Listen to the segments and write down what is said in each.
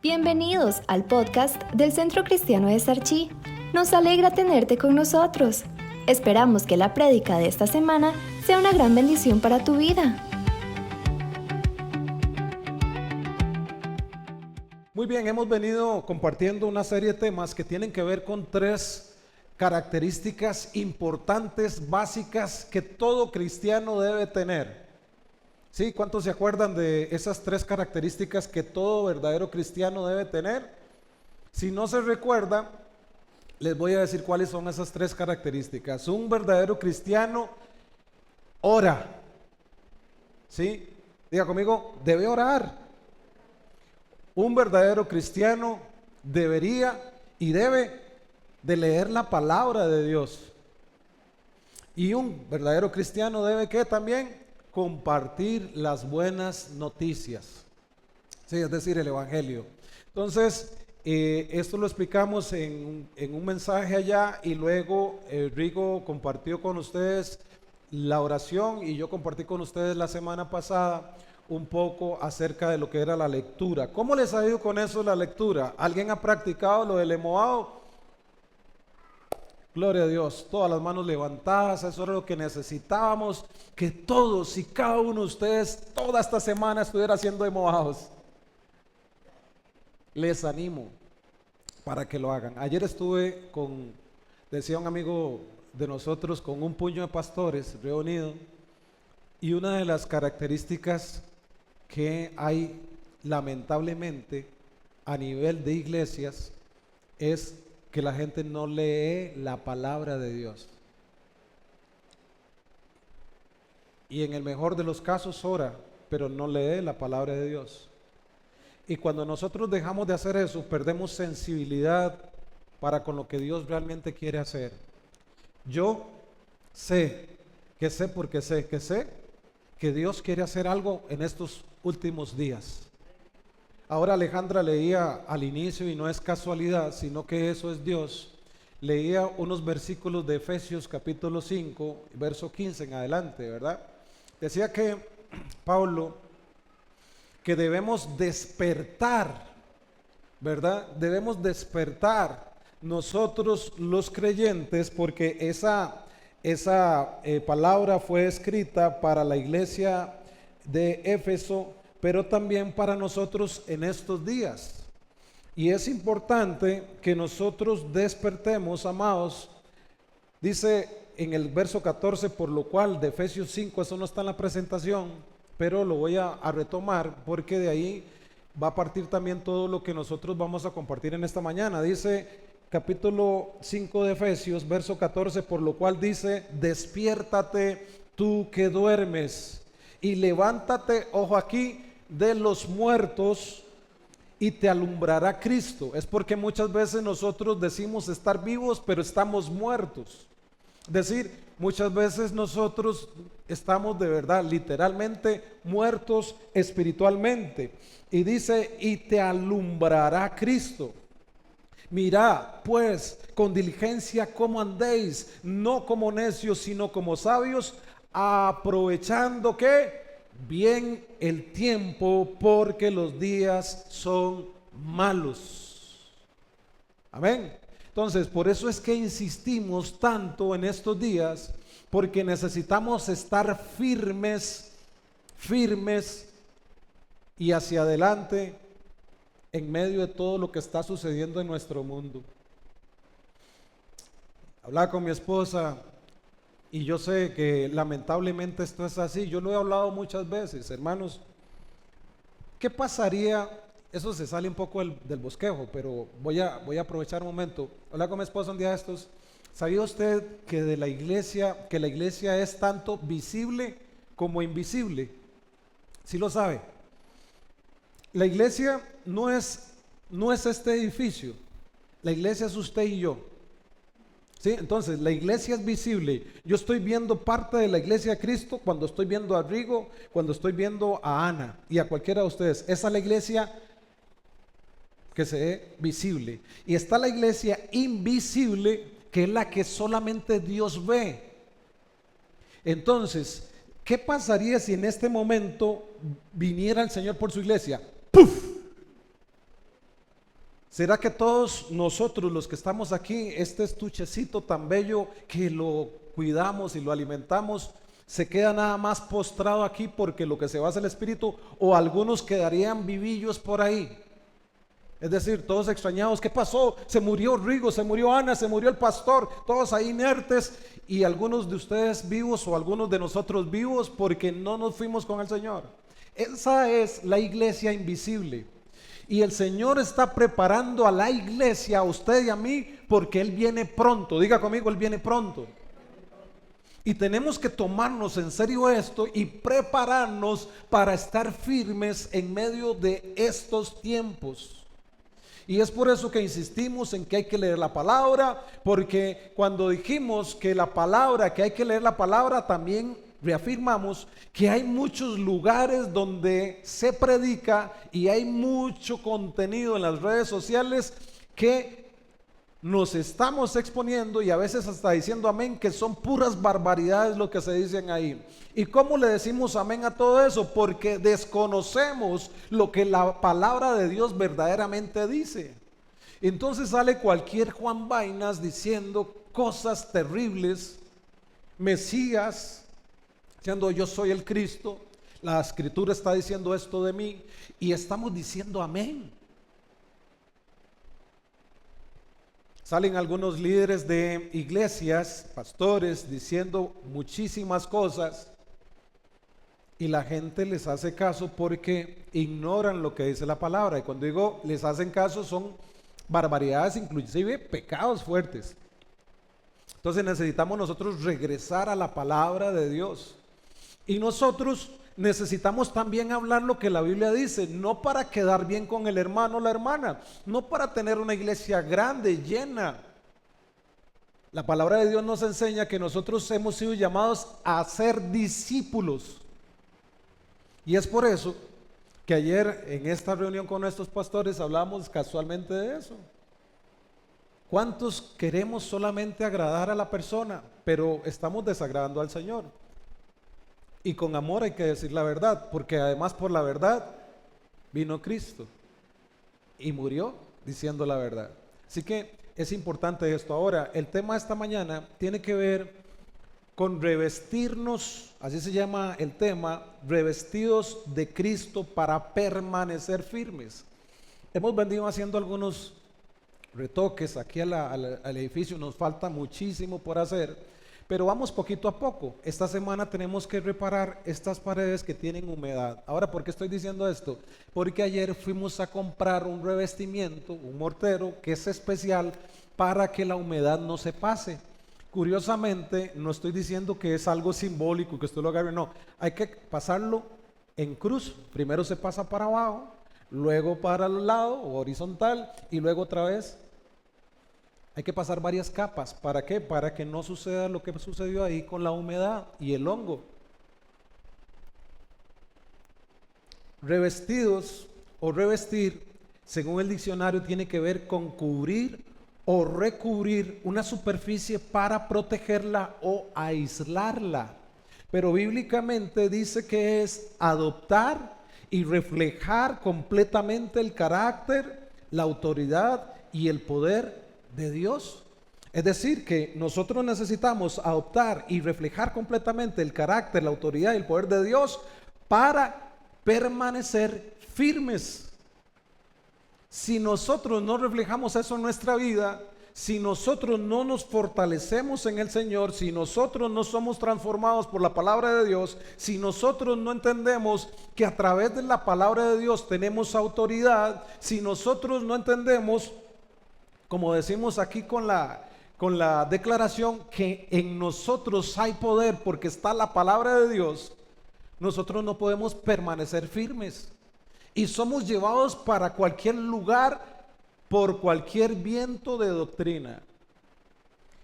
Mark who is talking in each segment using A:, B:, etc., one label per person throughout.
A: Bienvenidos al podcast del Centro Cristiano de Sarchí. Nos alegra tenerte con nosotros. Esperamos que la prédica de esta semana sea una gran bendición para tu vida.
B: Muy bien, hemos venido compartiendo una serie de temas que tienen que ver con tres características importantes, básicas, que todo cristiano debe tener. ¿Sí? ¿Cuántos se acuerdan de esas tres características que todo verdadero cristiano debe tener? Si no se recuerda, les voy a decir cuáles son esas tres características. Un verdadero cristiano ora. ¿Sí? Diga conmigo, debe orar. Un verdadero cristiano debería y debe de leer la palabra de Dios. Y un verdadero cristiano debe que también compartir las buenas noticias. Sí, es decir, el evangelio. Entonces, esto lo explicamos en un mensaje allá y luego Rigo compartió con ustedes la oración y yo compartí con ustedes la semana pasada un poco acerca de lo que era la lectura. ¿Cómo les ha ido con eso la lectura? ¿Alguien ha practicado lo del Emoao? Gloria a Dios, todas las manos levantadas, eso era lo que necesitábamos, que todos y cada uno de ustedes toda esta semana estuviera haciendo Emoaos. Les animo para que lo hagan. Ayer estuve decía un amigo de nosotros, con un puño de pastores reunido, y una de las características que hay lamentablemente a nivel de iglesias es que la gente no lee la palabra de Dios. Y en el mejor de los casos ora, pero no lee la palabra de Dios. Y cuando nosotros dejamos de hacer eso, perdemos sensibilidad para con lo que Dios realmente quiere hacer. Yo sé que Dios quiere hacer algo en estos últimos días. Ahora Alejandra leía al inicio, y no es casualidad, sino que eso es Dios. Leía unos versículos de Efesios capítulo 5, verso 15 en adelante, ¿verdad? Decía que Pablo, que debemos despertar, ¿verdad? Debemos despertar nosotros los creyentes, porque esa palabra fue escrita para la iglesia de Éfeso, pero también para nosotros en estos días. Y es importante que nosotros despertemos, amados. Dice en el verso 14, por lo cual de Efesios 5, eso no está en la presentación, pero lo voy a retomar porque de ahí va a partir también todo lo que nosotros vamos a compartir en esta mañana. Dice capítulo 5 de Efesios, verso 14, por lo cual dice: despiértate tú que duermes y levántate, ojo aquí, de los muertos y te alumbrará Cristo. Es porque muchas veces nosotros decimos estar vivos, pero estamos muertos. Es decir, muchas veces nosotros estamos de verdad, literalmente muertos espiritualmente. Y dice: y te alumbrará Cristo. Mirad pues con diligencia cómo andéis, no como necios, sino como sabios, aprovechando que bien el tiempo, porque los días son malos. Amén. Entonces, por eso es que insistimos tanto en estos días, porque necesitamos estar firmes y hacia adelante en medio de todo lo que está sucediendo en nuestro mundo. Hablaba con mi esposa, y yo sé que lamentablemente esto es así. Yo lo he hablado muchas veces, hermanos. ¿Qué pasaría? Eso se sale un poco del bosquejo, pero voy a aprovechar un momento. Hablaba con mi esposa un día de estos. ¿Sabía usted que la iglesia es tanto visible como invisible? ¿Sí lo sabe? La iglesia no es este edificio. La iglesia es usted y yo. ¿Sí? Entonces la iglesia es visible. Yo estoy viendo parte de la iglesia de Cristo cuando estoy viendo a Rigo, cuando estoy viendo a Ana y a cualquiera de ustedes. Esa es la iglesia que se ve visible. Y está la iglesia invisible, que es la que solamente Dios ve. Entonces, ¿qué pasaría si en este momento viniera el Señor por su iglesia? ¡Puf! ¿Será que todos nosotros los que estamos aquí, este estuchecito tan bello que lo cuidamos y lo alimentamos, se queda nada más postrado aquí porque lo que se va es el espíritu, o algunos quedarían vivillos por ahí? Es decir, todos extrañados, ¿qué pasó? Se murió Rigo, se murió Ana, se murió el pastor, todos ahí inertes, y algunos de ustedes vivos o algunos de nosotros vivos porque no nos fuimos con el Señor. Esa es la iglesia invisible. Y el Señor está preparando a la iglesia, a usted y a mí, porque Él viene pronto. Diga conmigo, Él viene pronto. Y tenemos que tomarnos en serio esto y prepararnos para estar firmes en medio de estos tiempos. Y es por eso que insistimos en que hay que leer la palabra, porque cuando dijimos que la palabra, que hay que leer la palabra, también reafirmamos que hay muchos lugares donde se predica y hay mucho contenido en las redes sociales que nos estamos exponiendo, y a veces hasta diciendo amén, que son puras barbaridades lo que se dicen ahí. ¿Y cómo le decimos amén a todo eso? Porque desconocemos lo que la palabra de Dios verdaderamente dice. Entonces sale cualquier Juan Vainas diciendo cosas terribles, Mesías diciendo yo soy el Cristo, la escritura está diciendo esto de mí, y estamos diciendo amén. Salen algunos líderes de iglesias, pastores, diciendo muchísimas cosas, y la gente les hace caso porque ignoran lo que dice la palabra. Y cuando digo les hacen caso, son barbaridades, inclusive pecados fuertes. Entonces necesitamos nosotros regresar a la palabra de Dios. Y nosotros necesitamos también hablar lo que la Biblia dice, no para quedar bien con el hermano o la hermana, no para tener una iglesia grande, llena. La palabra de Dios nos enseña que nosotros hemos sido llamados a ser discípulos. Y es por eso que ayer en esta reunión con nuestros pastores hablamos casualmente de eso. ¿Cuántos queremos solamente agradar a la persona, pero estamos desagradando al Señor? Y con amor hay que decir la verdad, porque además por la verdad vino Cristo y murió diciendo la verdad. Así que es importante esto. Ahora, el tema de esta mañana tiene que ver con revestirnos, así se llama el tema, revestidos de Cristo para permanecer firmes. Hemos venido haciendo algunos retoques aquí al edificio, nos falta muchísimo por hacer. Pero vamos poquito a poco. Esta semana tenemos que reparar estas paredes que tienen humedad. Ahora, ¿por qué estoy diciendo esto? Porque ayer fuimos a comprar un revestimiento, un mortero, que es especial para que la humedad no se pase. Curiosamente, no estoy diciendo que es algo simbólico, que usted lo agarre, no. Hay que pasarlo en cruz. Primero se pasa para abajo, luego para el lado o horizontal y luego otra vez. Hay que pasar varias capas. ¿Para qué? Para que no suceda lo que sucedió ahí con la humedad y el hongo. Revestidos o revestir, según el diccionario, tiene que ver con cubrir o recubrir una superficie para protegerla o aislarla. Pero bíblicamente dice que es adoptar y reflejar completamente el carácter, la autoridad y el poder de Dios. Es decir, que nosotros necesitamos adoptar y reflejar completamente el carácter, la autoridad y el poder de Dios para permanecer firmes. Si nosotros no reflejamos eso en nuestra vida, si nosotros no nos fortalecemos en el Señor, si nosotros no somos transformados por la palabra de Dios, si nosotros no entendemos que a través de la palabra de Dios tenemos autoridad, si nosotros no entendemos, como decimos aquí con la declaración, que en nosotros hay poder porque está la palabra de Dios, nosotros no podemos permanecer firmes y somos llevados para cualquier lugar por cualquier viento de doctrina.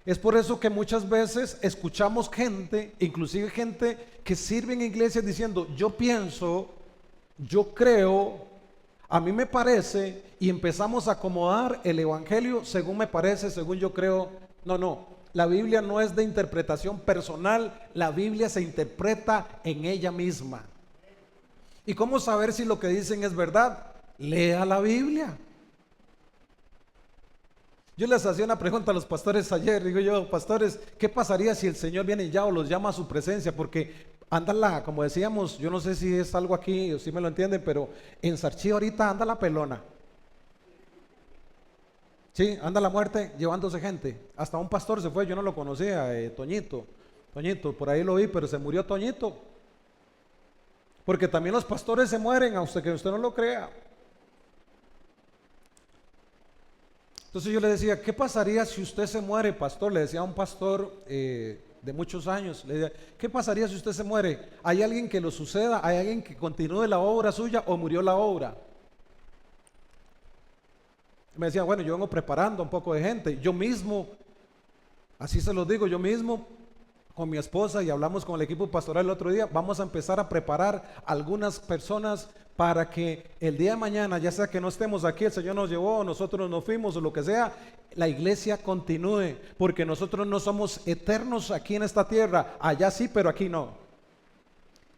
B: Es por eso que muchas veces escuchamos gente, inclusive gente que sirve en iglesias diciendo yo pienso, yo creo, a mí me parece, y empezamos a acomodar el evangelio según me parece, según yo creo. No, la Biblia no es de interpretación personal, la Biblia se interpreta en ella misma. ¿Y cómo saber si lo que dicen es verdad? Lea la Biblia. Yo les hacía una pregunta a los pastores ayer, digo yo, pastores, ¿qué pasaría si el Señor viene ya o los llama a su presencia? Porque anda como decíamos, yo no sé si es algo aquí o si me lo entienden, pero en Sarchí ahorita anda la pelona. Sí, anda la muerte llevándose gente. Hasta un pastor se fue, yo no lo conocía, Toñito, por ahí lo vi, pero se murió Toñito. Porque también los pastores se mueren, a usted que usted no lo crea. Entonces yo le decía, ¿qué pasaría si usted se muere, pastor? Le decía a un pastor de muchos años, le decía, ¿qué pasaría si usted se muere? ¿Hay alguien que lo suceda? ¿Hay alguien que continúe la obra suya o murió la obra? Me decía, bueno, yo vengo preparando un poco de gente. Yo mismo, así se los digo, yo mismo con mi esposa y hablamos con el equipo pastoral el otro día, vamos a empezar a preparar algunas personas para que el día de mañana, ya sea que no estemos aquí, el Señor nos llevó, nosotros nos fuimos o lo que sea, la iglesia continúe, porque nosotros no somos eternos aquí en esta tierra, allá sí, pero aquí no.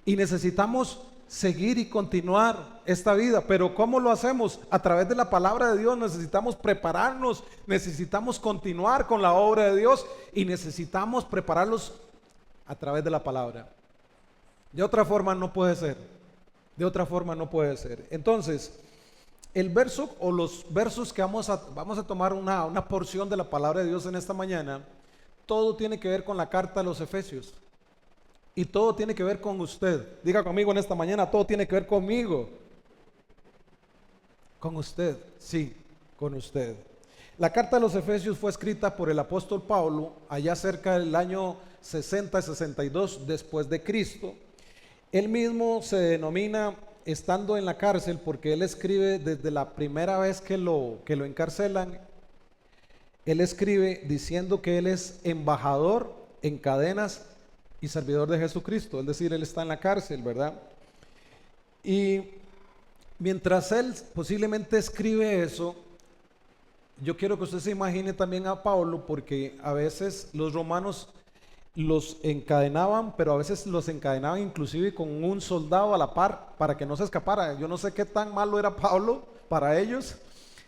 B: Y necesitamos seguir y continuar esta vida, pero ¿cómo lo hacemos? A través de la palabra de Dios. Necesitamos prepararnos, necesitamos continuar con la obra de Dios y necesitamos prepararlos a través de la palabra. De otra forma no puede ser, de otra forma no puede ser. Entonces, el verso o los versos que vamos a tomar una porción de la palabra de Dios en esta mañana, todo tiene que ver con la carta a los Efesios. Y todo tiene que ver con usted. Diga conmigo en esta mañana, todo tiene que ver conmigo. Con usted, sí, con usted. La carta a los Efesios fue escrita por el apóstol Pablo allá cerca del año 60-62 después de Cristo. Él mismo se denomina estando en la cárcel porque él escribe desde la primera vez que lo encarcelan. Él escribe diciendo que él es embajador en cadenas y servidor de Jesucristo, es decir, él está en la cárcel, ¿verdad? Y mientras él posiblemente escribe eso, yo quiero que usted se imagine también a Pablo, porque a veces los romanos los encadenaban, pero a veces los encadenaban inclusive con un soldado a la par para que no se escapara. Yo no sé qué tan malo era Pablo para ellos,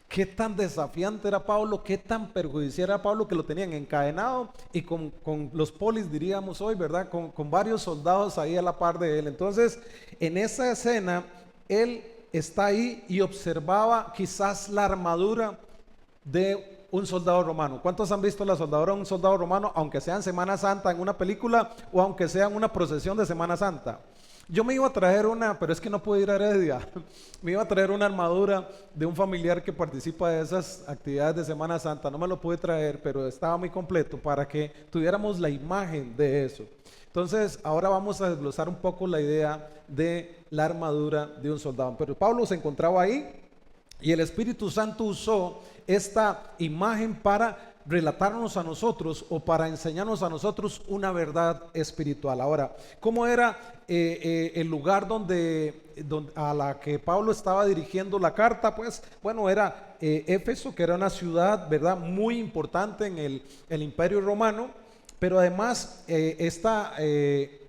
B: qué tan desafiante era Pablo, qué tan perjudicial era Pablo, que lo tenían encadenado y con los polis, diríamos hoy, ¿verdad? Con varios soldados ahí a la par de él. Entonces, en esa escena, él está ahí y observaba quizás la armadura de un soldado romano. ¿Cuántos han visto la armadura de un soldado romano, aunque sea en Semana Santa en una película o aunque sea en una procesión de Semana Santa? Yo me iba a traer pero es que no pude ir a Heredia. Me iba a traer una armadura de un familiar que participa de esas actividades de Semana Santa. No me lo pude traer, pero estaba muy completo para que tuviéramos la imagen de eso. Entonces, ahora vamos a desglosar un poco la idea de la armadura de un soldado. Pero Pablo se encontraba ahí y el Espíritu Santo usó esta imagen para relatarnos a nosotros o para enseñarnos a nosotros una verdad espiritual. Ahora, ¿cómo era el lugar donde a la que Pablo estaba dirigiendo la carta? Pues bueno, era Éfeso, que era una ciudad, ¿verdad?, muy importante en el Imperio Romano, pero además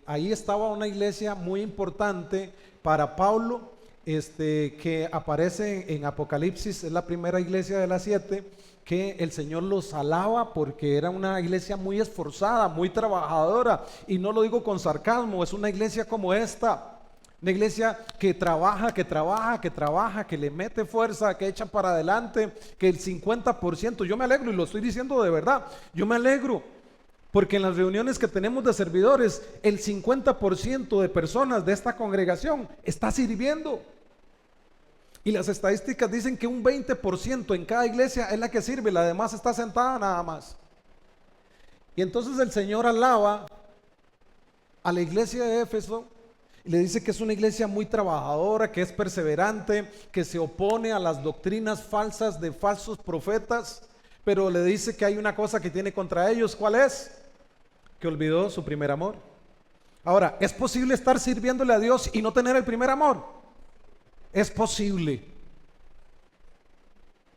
B: ahí estaba una iglesia muy importante para Pablo, que aparece en Apocalipsis. Es la primera iglesia de las 7 que el Señor los alaba porque era una iglesia muy esforzada, muy trabajadora, y no lo digo con sarcasmo, es una iglesia como esta, una iglesia que trabaja, que le mete fuerza, que echa para adelante, que el 50%, yo me alegro y lo estoy diciendo de verdad, yo me alegro porque en las reuniones que tenemos de servidores, el 50% de personas de esta congregación está sirviendo. Y las estadísticas dicen que un 20% en cada iglesia es la que sirve, la demás está sentada nada más. Y entonces el Señor alaba a la iglesia de Éfeso y le dice que es una iglesia muy trabajadora, que es perseverante, que se opone a las doctrinas falsas de falsos profetas, pero le dice que hay una cosa que tiene contra ellos. ¿Cuál es? Que olvidó su primer amor. Ahora, ¿es posible estar sirviéndole a Dios y no tener el primer amor? Es posible.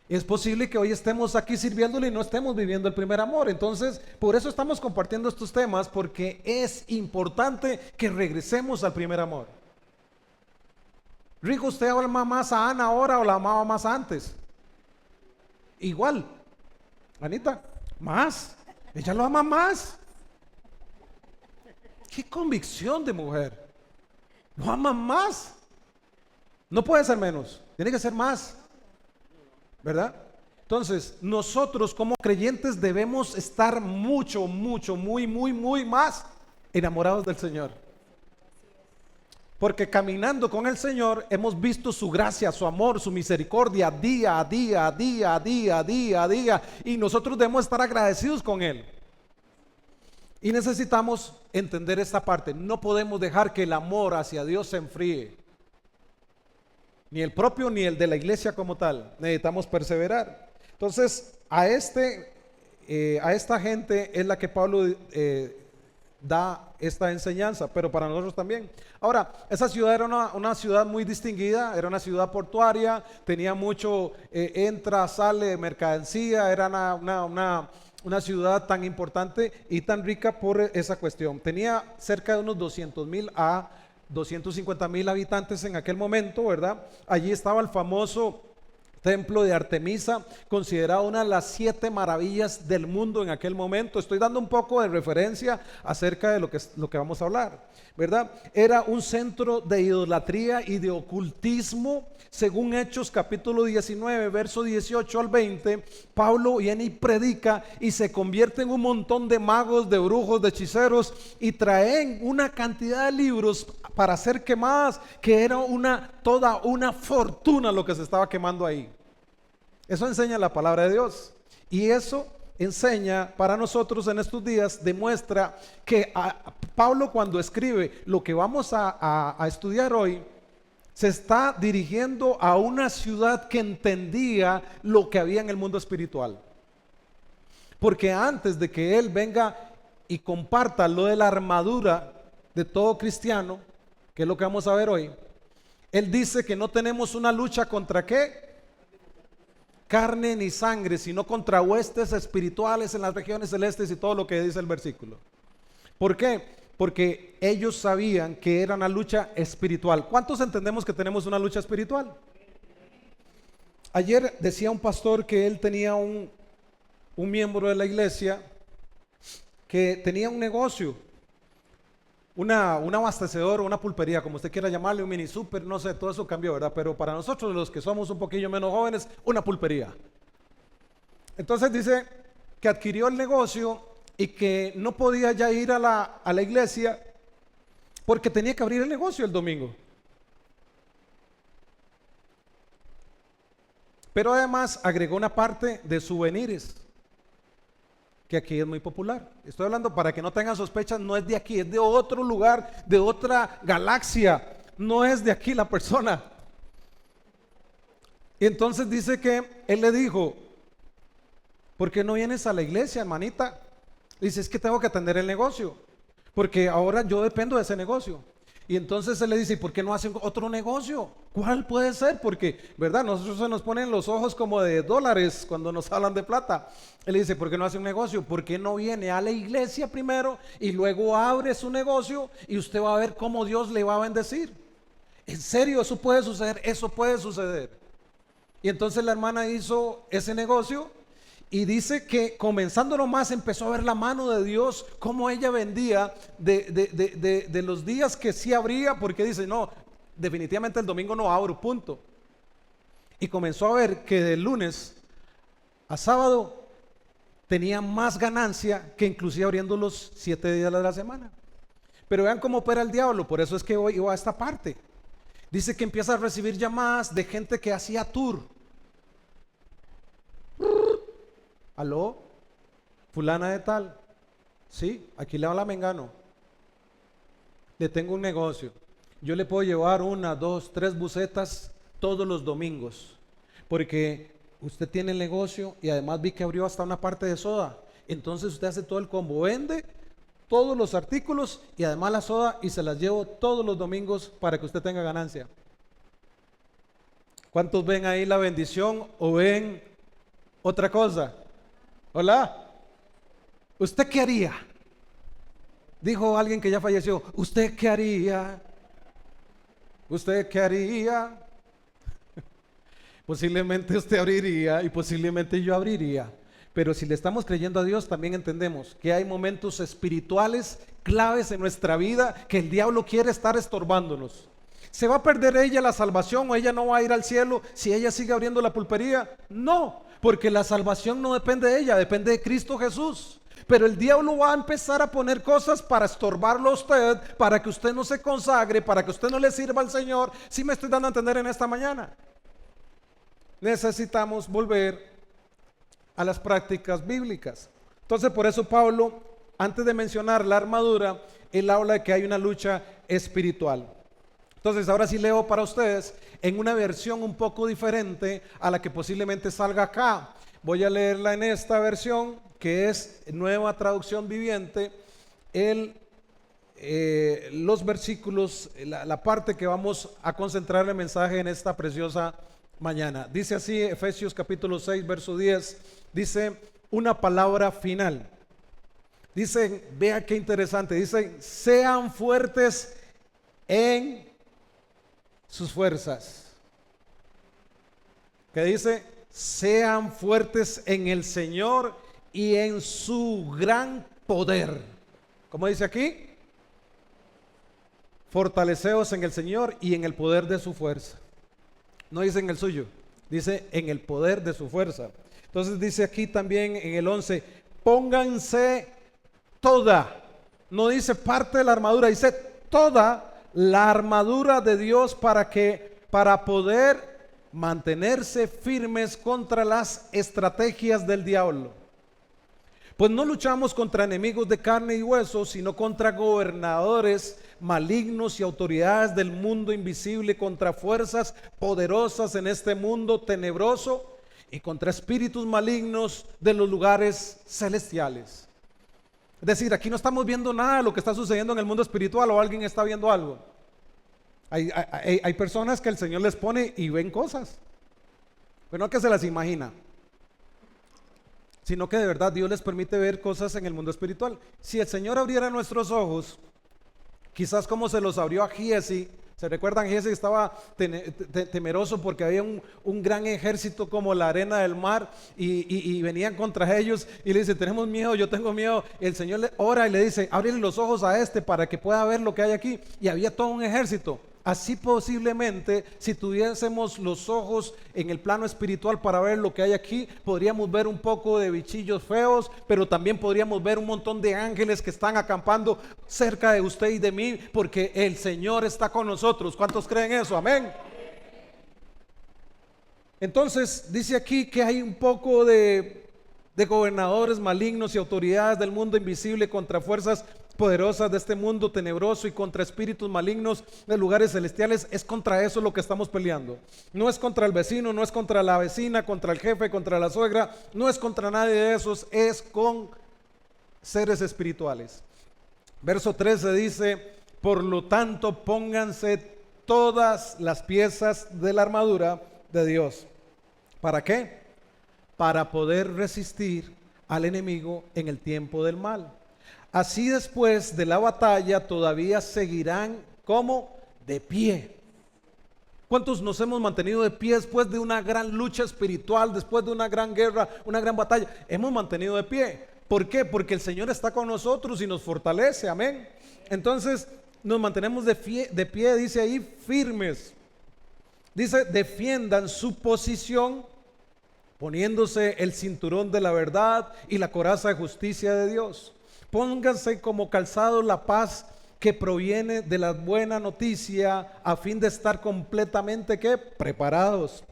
B: Es posible que hoy estemos aquí sirviéndole y no estemos viviendo el primer amor. Entonces, por eso estamos compartiendo estos temas, porque es importante que regresemos al primer amor. Rico, ¿usted ama más a Ana ahora o la amaba más antes? Igual. Anita, más. Ella lo ama más. Qué convicción de mujer. Lo ama más. No puede ser menos, tiene que ser más, ¿verdad? Entonces, nosotros como creyentes debemos estar mucho, muy más enamorados del Señor. Porque caminando con el Señor hemos visto su gracia, su amor, su misericordia día a día. Y nosotros debemos estar agradecidos con Él. Y necesitamos entender esta parte. No podemos dejar que el amor hacia Dios se enfríe. Ni el propio ni el de la iglesia como tal. Necesitamos perseverar. Entonces, a esta gente es la que Pablo da esta enseñanza, pero para nosotros también. Ahora, esa ciudad era una ciudad muy distinguida, era una ciudad portuaria, tenía mucho entra, sale, mercancía, era una ciudad tan importante y tan rica por esa cuestión. Tenía cerca de unos 200,000 a 250,000 habitantes en aquel momento, ¿verdad? Allí estaba el famoso templo de Artemisa, considerado una de las 7 maravillas del mundo en aquel momento. Estoy dando un poco de referencia acerca de lo que vamos a hablar, ¿verdad? Era un centro de idolatría y de ocultismo. Según Hechos capítulo 19, verso 18 al 20, Pablo viene y predica y se convierte en un montón de magos, de brujos, de hechiceros, y traen una cantidad de libros para ser quemadas, que era toda una fortuna lo que se estaba quemando ahí. Eso enseña la palabra de Dios, y eso enseña para nosotros en estos días, demuestra que Pablo, cuando escribe lo que vamos a estudiar hoy, se está dirigiendo a una ciudad que entendía lo que había en el mundo espiritual. Porque antes de que él venga y comparta lo de la armadura de todo cristiano, que es lo que vamos a ver hoy, él dice que no tenemos una lucha contra ¿qué? Carne ni sangre, sino contra huestes espirituales en las regiones celestes, y todo lo que dice el versículo. ¿Por qué? Porque ellos sabían que era una lucha espiritual. ¿Cuántos entendemos que tenemos una lucha espiritual? Ayer decía un pastor que él tenía un miembro de la iglesia que tenía un negocio, un abastecedor, una pulpería, como usted quiera llamarle, un mini super, no sé, todo eso cambió, ¿verdad? Pero para nosotros, los que somos un poquillo menos jóvenes, una pulpería. Entonces dice que adquirió el negocio y que no podía ya ir a la iglesia porque tenía que abrir el negocio el domingo. Pero además agregó una parte de souvenirs, que aquí es muy popular. Estoy hablando para que no tengan sospechas, no es de aquí, es de otro lugar, de otra galaxia. No es de aquí la persona. Y entonces dice que él le dijo: ¿por qué no vienes a la iglesia, hermanita? Dice: es que tengo que atender el negocio, porque ahora yo dependo de ese negocio. Y entonces él le dice: ¿por qué no hacen otro negocio? ¿Cuál puede ser? Porque, ¿verdad? Nosotros se nos ponen los ojos como de dólares cuando nos hablan de plata. Él le dice: ¿por qué no hace un negocio? ¿Por qué no viene a la iglesia primero y luego abre su negocio y usted va a ver cómo Dios le va a bendecir? En serio, eso puede suceder, eso puede suceder. Y entonces la hermana hizo ese negocio. Y dice que comenzando nomás empezó a ver la mano de Dios, cómo ella vendía de los días que sí abría, porque dice: no, definitivamente el domingo no abro, punto. Y comenzó a ver que de lunes a sábado tenía más ganancia que inclusive abriendo los 7 días de la semana. Pero vean cómo opera el diablo, por eso es que hoy iba a esta parte. Dice que empieza a recibir llamadas de gente que hacía tour. ¿Aló? Fulana de tal. Sí, aquí le habla Mengano. Le tengo un negocio. Yo le puedo llevar 1, 2, 3 bucetas todos los domingos, porque usted tiene el negocio y además vi que abrió hasta una parte de soda. Entonces usted hace todo el combo, vende todos los artículos y además la soda, y se las llevo todos los domingos para que usted tenga ganancia. ¿Cuántos ven ahí la bendición o ven otra cosa? Hola, ¿usted qué haría? Dijo alguien que ya falleció: ¿usted qué haría? ¿Usted qué haría? Posiblemente usted abriría y posiblemente yo abriría, Pero si le estamos creyendo a Dios, también entendemos que hay momentos espirituales claves en nuestra vida que el diablo quiere estar estorbándonos. ¿Se va a perder ella la salvación o ella no va a ir al cielo si ella sigue abriendo la pulpería? No, porque la salvación no depende de ella, depende de Cristo Jesús. Pero el diablo va a empezar a poner cosas para estorbarlo a usted, para que usted no se consagre, para que usted no le sirva al Señor. ¿Sí me estoy dando a entender en esta mañana? Necesitamos volver a las prácticas bíblicas. Entonces, por eso Pablo, antes de mencionar la armadura, él habla de que hay una lucha espiritual. Entonces, ahora sí leo para ustedes en una versión un poco diferente a la que posiblemente salga acá. Voy a leerla en esta versión, que es Nueva Traducción Viviente, los versículos, la parte que vamos a concentrar el mensaje en esta preciosa mañana. Dice así, Efesios capítulo 6, verso 10, dice una palabra final. Dice, vea qué interesante, dice, sean fuertes en sus fuerzas. Que dice, sean fuertes en el Señor y en su gran poder. ¿Cómo dice aquí? Fortaleceos en el Señor y en el poder de su fuerza. No dice en el suyo, dice en el poder de su fuerza. Entonces dice aquí también en el 11, pónganse toda, no dice parte de la armadura, dice toda la armadura de Dios para poder mantenerse firmes contra las estrategias del diablo. Pues no luchamos contra enemigos de carne y hueso, sino contra gobernadores malignos y autoridades del mundo invisible, contra fuerzas poderosas en este mundo tenebroso y contra espíritus malignos de los lugares celestiales. Es decir, aquí no estamos viendo nada de lo que está sucediendo en el mundo espiritual, o alguien está viendo algo. Hay personas que el Señor les pone y ven cosas, pero no que se las imagina, sino que de verdad Dios les permite ver cosas en el mundo espiritual. Si el Señor abriera nuestros ojos, quizás como se los abrió a Giesi. ¿Se recuerdan? Giesi estaba temeroso porque había un gran ejército como la arena del mar y venían contra ellos y le dice, tenemos miedo, yo tengo miedo. Y el Señor le ora y le dice, ábrele los ojos a este para que pueda ver lo que hay aquí. Y había todo un ejército. Así posiblemente, si tuviésemos los ojos en el plano espiritual para ver lo que hay aquí, podríamos ver un poco de bichillos feos, pero también podríamos ver un montón de ángeles que están acampando cerca de usted y de mí, porque el Señor está con nosotros. ¿Cuántos creen eso? Amén. Entonces dice aquí que hay un poco de gobernadores malignos y autoridades del mundo invisible contra fuerzas poderosas de este mundo tenebroso y contra espíritus malignos de lugares celestiales. Es contra eso lo que estamos peleando. No es contra el vecino, no es contra la vecina, contra el jefe, contra la suegra, no es contra nadie de esos, es con seres espirituales. Verso 13 dice, por lo tanto pónganse todas las piezas de la armadura de Dios. ¿Para qué? Para poder resistir al enemigo en el tiempo del mal. Así después de la batalla todavía seguirán como de pie. ¿Cuántos nos hemos mantenido de pie después de una gran lucha espiritual, después de una gran guerra, una gran batalla? Hemos mantenido de pie. ¿Por qué? Porque el Señor está con nosotros y nos fortalece, amén. Entonces nos mantenemos de pie, dice ahí, firmes. Dice, defiendan su posición poniéndose el cinturón de la verdad y la coraza de justicia de Dios. Pónganse como calzado la paz que proviene de la buena noticia, a fin de estar completamente ¿qué? Preparados.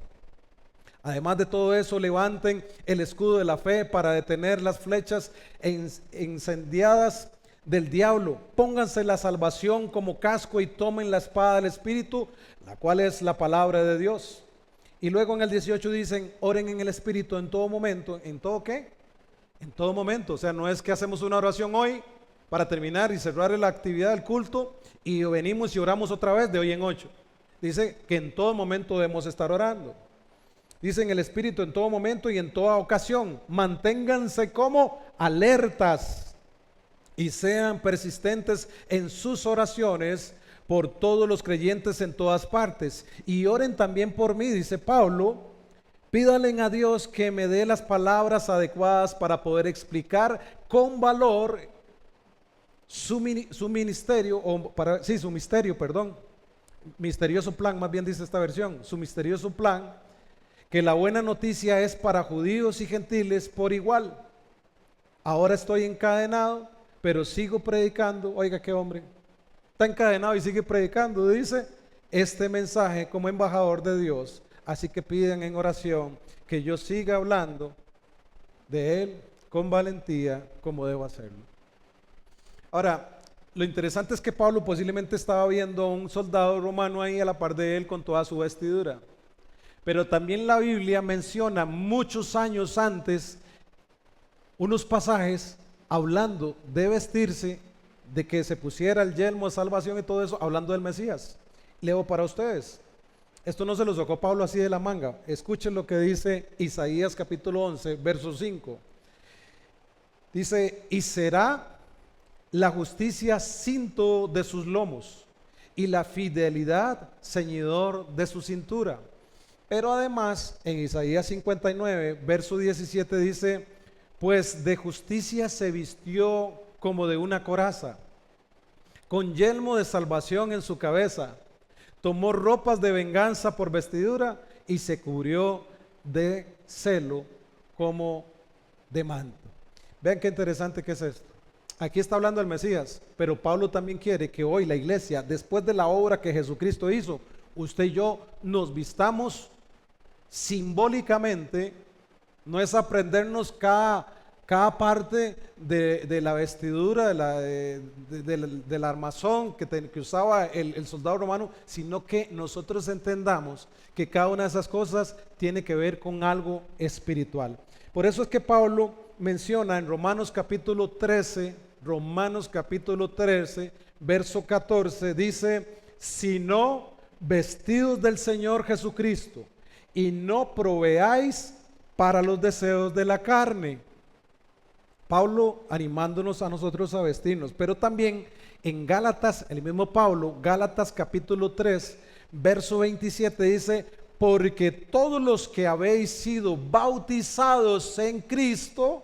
B: Además de todo eso, levanten el escudo de la fe para detener las flechas incendiadas del diablo. Pónganse la salvación como casco y tomen la espada del Espíritu, la cual es la palabra de Dios. Y luego en el 18 dicen, oren en el Espíritu en todo momento. ¿En todo qué? En todo momento. O sea, no es que hacemos una oración hoy para terminar y cerrar la actividad del culto y venimos y oramos otra vez de hoy en 8. Dice que en todo momento debemos estar orando. Dice en el Espíritu en todo momento y en toda ocasión. Manténganse como alertas y sean persistentes en sus oraciones por todos los creyentes en todas partes. Y oren también por mí, dice Pablo, Pídanle a Dios que me dé las palabras adecuadas para poder explicar con valor su ministerio, su misterio, perdón. Misterioso plan, más bien dice esta versión, su misterioso plan, que la buena noticia es para judíos y gentiles por igual. Ahora estoy encadenado, pero sigo predicando. Oiga, qué hombre, está encadenado y sigue predicando, dice, este mensaje como embajador de Dios. Así que piden en oración que yo siga hablando de Él con valentía como debo hacerlo. Ahora, lo interesante es que Pablo posiblemente estaba viendo a un soldado romano ahí a la par de él con toda su vestidura. Pero también la Biblia menciona muchos años antes unos pasajes hablando de vestirse, de que se pusiera el yelmo de salvación y todo eso, hablando del Mesías. Leo para ustedes. Esto no se lo sacó Pablo así de la manga. Escuchen lo que dice Isaías capítulo 11, verso 5. Dice, y será la justicia cinto de sus lomos y la fidelidad ceñidor de su cintura. Pero además en Isaías 59, verso 17 dice, pues de justicia se vistió como de una coraza, con yelmo de salvación en su cabeza, tomó ropas de venganza por vestidura y se cubrió de celo como de manto. Vean qué interesante que es esto. Aquí está hablando el Mesías, pero Pablo también quiere que hoy la iglesia, después de la obra que Jesucristo hizo, usted y yo nos vistamos simbólicamente. No es aprendernos cada parte de la vestidura, del armazón que usaba el soldado romano, sino que nosotros entendamos que cada una de esas cosas tiene que ver con algo espiritual. Por eso es que Pablo menciona en Romanos capítulo 13, verso 14, dice, sino vestidos del Señor Jesucristo y no proveáis para los deseos de la carne. Pablo animándonos a nosotros a vestirnos, pero también en Gálatas, el mismo Pablo, Gálatas capítulo 3, verso 27 dice, porque todos los que habéis sido bautizados en Cristo,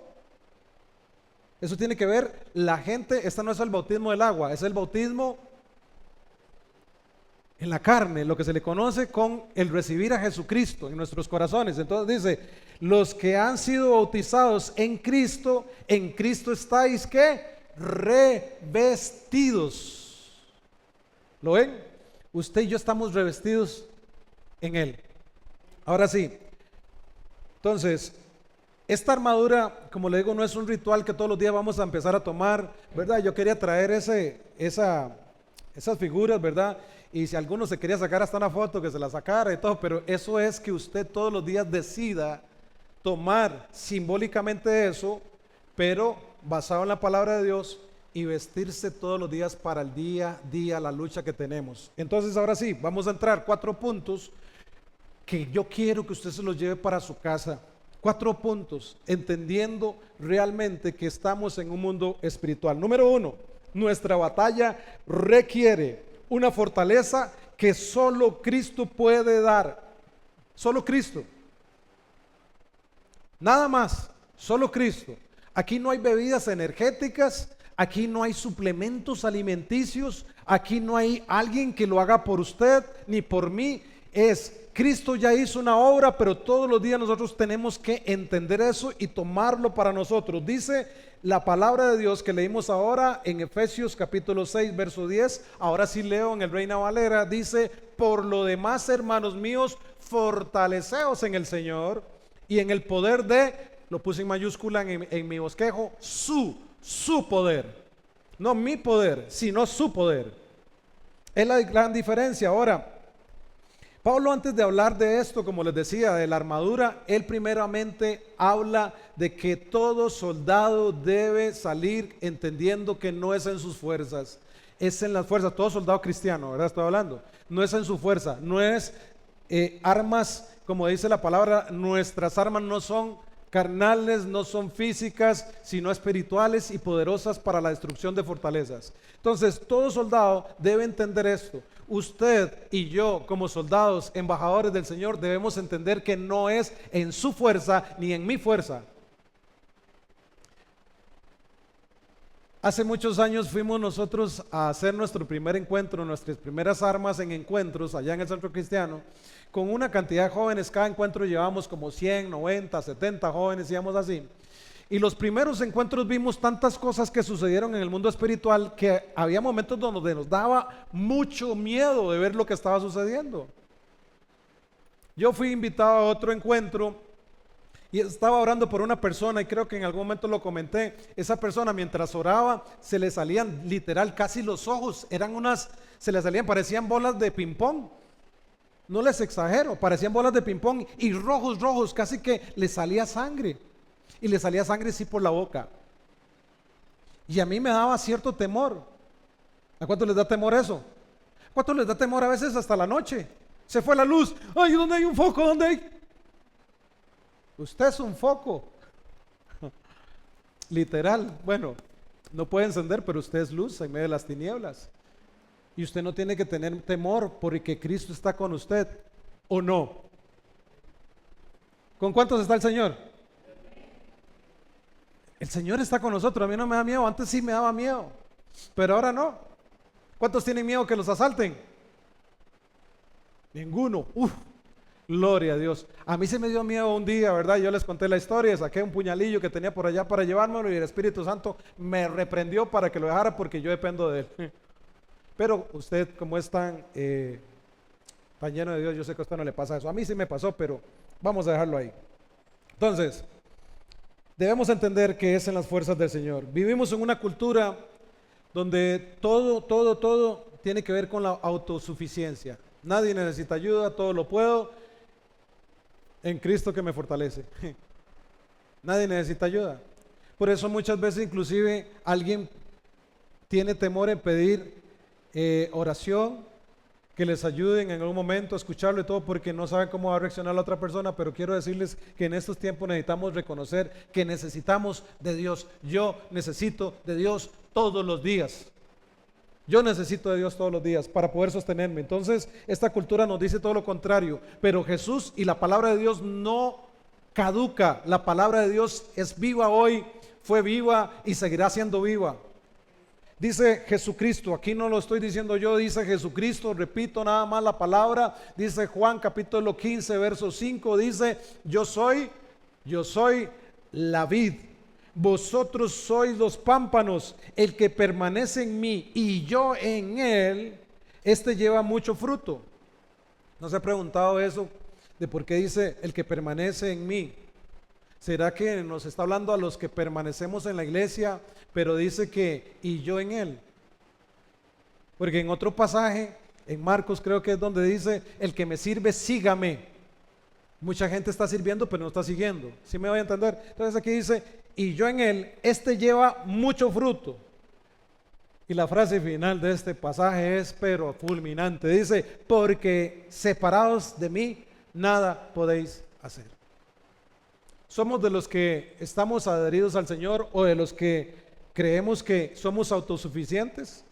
B: eso tiene que ver, la gente, esta no es el bautismo del agua, es el bautismo en la carne, lo que se le conoce con el recibir a Jesucristo en nuestros corazones. Entonces dice, los que han sido bautizados en Cristo estáis, ¿qué? Revestidos. ¿Lo ven? Usted y yo estamos revestidos en Él. Ahora sí, entonces, esta armadura, como le digo, no es un ritual que todos los días vamos a empezar a tomar, ¿verdad? Yo quería traer esas figuras, ¿verdad? Y si alguno se quería sacar hasta una foto, que se la sacara y todo, pero eso es que usted todos los días decida tomar simbólicamente eso, pero basado en la palabra de Dios y vestirse todos los días para el día a día, la lucha que tenemos. Entonces ahora sí, vamos a entrar 4 puntos que yo quiero que usted se los lleve para su casa. 4 puntos, entendiendo realmente que estamos en un mundo espiritual. Número 1, nuestra batalla requiere una fortaleza que solo Cristo puede dar. Solo Cristo. Nada más, solo Cristo. Aquí no hay bebidas energéticas, aquí no hay suplementos alimenticios, aquí no hay alguien que lo haga por usted ni por mí. Cristo ya hizo una obra, pero todos los días nosotros tenemos que entender eso y tomarlo para nosotros. Dice la palabra de Dios que leímos ahora en Efesios capítulo 6, verso 10. Ahora sí leo en el Reina Valera. Dice, por lo demás, hermanos míos, fortaleceos en el Señor y en el poder de, lo puse en mayúscula en mi bosquejo, su poder. No mi poder, sino su poder. Es la gran diferencia. Ahora, Pablo, antes de hablar de esto, como les decía, de la armadura, él primeramente habla de que todo soldado debe salir entendiendo que no es en sus fuerzas, es en las fuerzas. Todo soldado cristiano, ¿verdad? Estoy hablando. No es en su fuerza, no es armas, como dice la palabra, nuestras armas no son carnales, no son físicas, sino espirituales y poderosas para la destrucción de fortalezas. Entonces, todo soldado debe entender esto. usted y yo, como soldados, embajadores del Señor, debemos entender que no es en su fuerza ni en mi fuerza. Hace muchos años fuimos nosotros a hacer nuestro primer encuentro, nuestras primeras armas en encuentros allá en el Centro Cristiano, con una cantidad de jóvenes. Cada encuentro llevábamos como 100, 90, 70 jóvenes, íbamos así. Y los primeros encuentros vimos tantas cosas que sucedieron en el mundo espiritual que había momentos donde nos daba mucho miedo de ver lo que estaba sucediendo. Yo fui invitado a otro encuentro y estaba orando por una persona, y creo que en algún momento lo comenté. Esa persona, mientras oraba, se le salían literal casi los ojos, se le salían, parecían bolas de ping pong. No les exagero, parecían bolas de ping pong y rojos, casi que le salía sangre. Y le salía sangre sí por la boca. Y a mí me daba cierto temor. ¿A cuánto les da temor eso? ¿A cuánto les da temor a veces hasta la noche? Se fue la luz. Ay, ¿dónde hay un foco? ¿Dónde hay? Usted es un foco. Literal. Bueno, no puede encender, pero usted es luz en medio de las tinieblas. Y usted no tiene que tener temor porque Cristo está con usted, ¿o no? ¿Con cuántos está el Señor? El Señor está con nosotros. A mí no me da miedo. Antes sí me daba miedo, pero ahora no. ¿Cuántos tienen miedo que los asalten? Ninguno. Gloria a Dios. A mí se me dio miedo un día, ¿verdad? Yo les conté la historia. Saqué un puñalillo que tenía por allá para llevármelo y el Espíritu Santo me reprendió para que lo dejara porque yo dependo de Él. Pero usted, como es tan lleno de Dios, yo sé que a usted no le pasa eso. A mí sí me pasó, pero vamos a dejarlo ahí. Entonces, debemos entender que es en las fuerzas del Señor. Vivimos en una cultura donde todo tiene que ver con la autosuficiencia. Nadie necesita ayuda, todo lo puedo en Cristo que me fortalece. Nadie necesita ayuda. Por eso muchas veces inclusive alguien tiene temor en pedir oración, que les ayuden en algún momento a escucharlo y todo, porque no saben cómo va a reaccionar la otra persona. Pero quiero decirles que en estos tiempos necesitamos reconocer que necesitamos de Dios. Yo necesito de Dios todos los días. Yo necesito de Dios todos los días para poder sostenerme. Entonces, esta cultura nos dice todo lo contrario, pero Jesús y la palabra de Dios no caduca. La palabra de Dios es viva hoy, fue viva y seguirá siendo viva. Dice Jesucristo, aquí no lo estoy diciendo yo, dice Jesucristo, repito nada más la palabra, dice Juan capítulo 15, verso 5, dice, yo soy la vid, vosotros sois los pámpanos, el que permanece en mí y yo en él, este lleva mucho fruto. ¿No se ha preguntado eso de por qué dice el que permanece en mí? ¿Será que nos está hablando a los que permanecemos en la iglesia, pero dice que y yo en él? Porque en otro pasaje, en Marcos creo que es donde dice, el que me sirve, sígame. Mucha gente está sirviendo, pero no está siguiendo. ¿Sí me voy a entender? Entonces aquí dice, y yo en él, este lleva mucho fruto. Y la frase final de este pasaje es, pero fulminante, dice, porque separados de mí, nada podéis hacer. ¿Somos de los que estamos adheridos al Señor o de los que creemos que somos autosuficientes?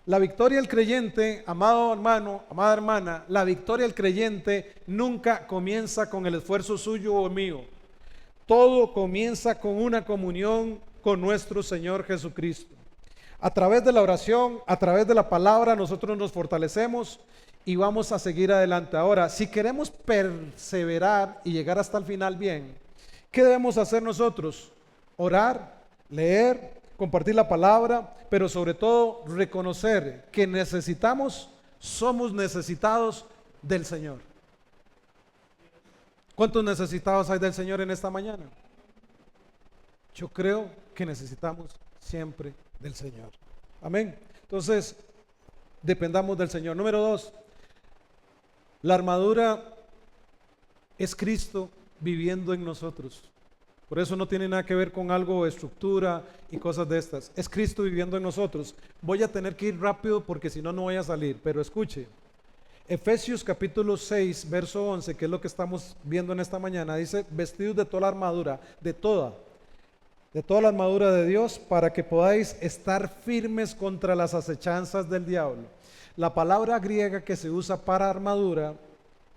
B: La victoria del creyente, amado hermano, amada hermana, la victoria del creyente nunca comienza con el esfuerzo suyo o mío. Todo comienza con una comunión con nuestro Señor Jesucristo. A través de la oración, a través de la palabra, nosotros nos fortalecemos y vamos a seguir adelante. Ahora, si queremos perseverar y llegar hasta el final bien, ¿qué debemos hacer nosotros? Orar, leer, compartir la palabra, pero sobre todo reconocer que somos necesitados del Señor. ¿Cuántos necesitados hay del Señor en esta mañana? Yo creo que necesitamos siempre del Señor. Amén. Entonces, dependamos del Señor. Número 2, la armadura es Cristo viviendo en nosotros. Por eso no tiene nada que ver con algo de estructura y cosas de estas. Es Cristo viviendo en nosotros. Voy a tener que ir rápido porque si no, no voy a salir. Pero escuche, Efesios capítulo 6, verso 11, que es lo que estamos viendo en esta mañana, dice, vestidos de toda la armadura, de toda la armadura de Dios, para que podáis estar firmes contra las acechanzas del diablo. La palabra griega que se usa para armadura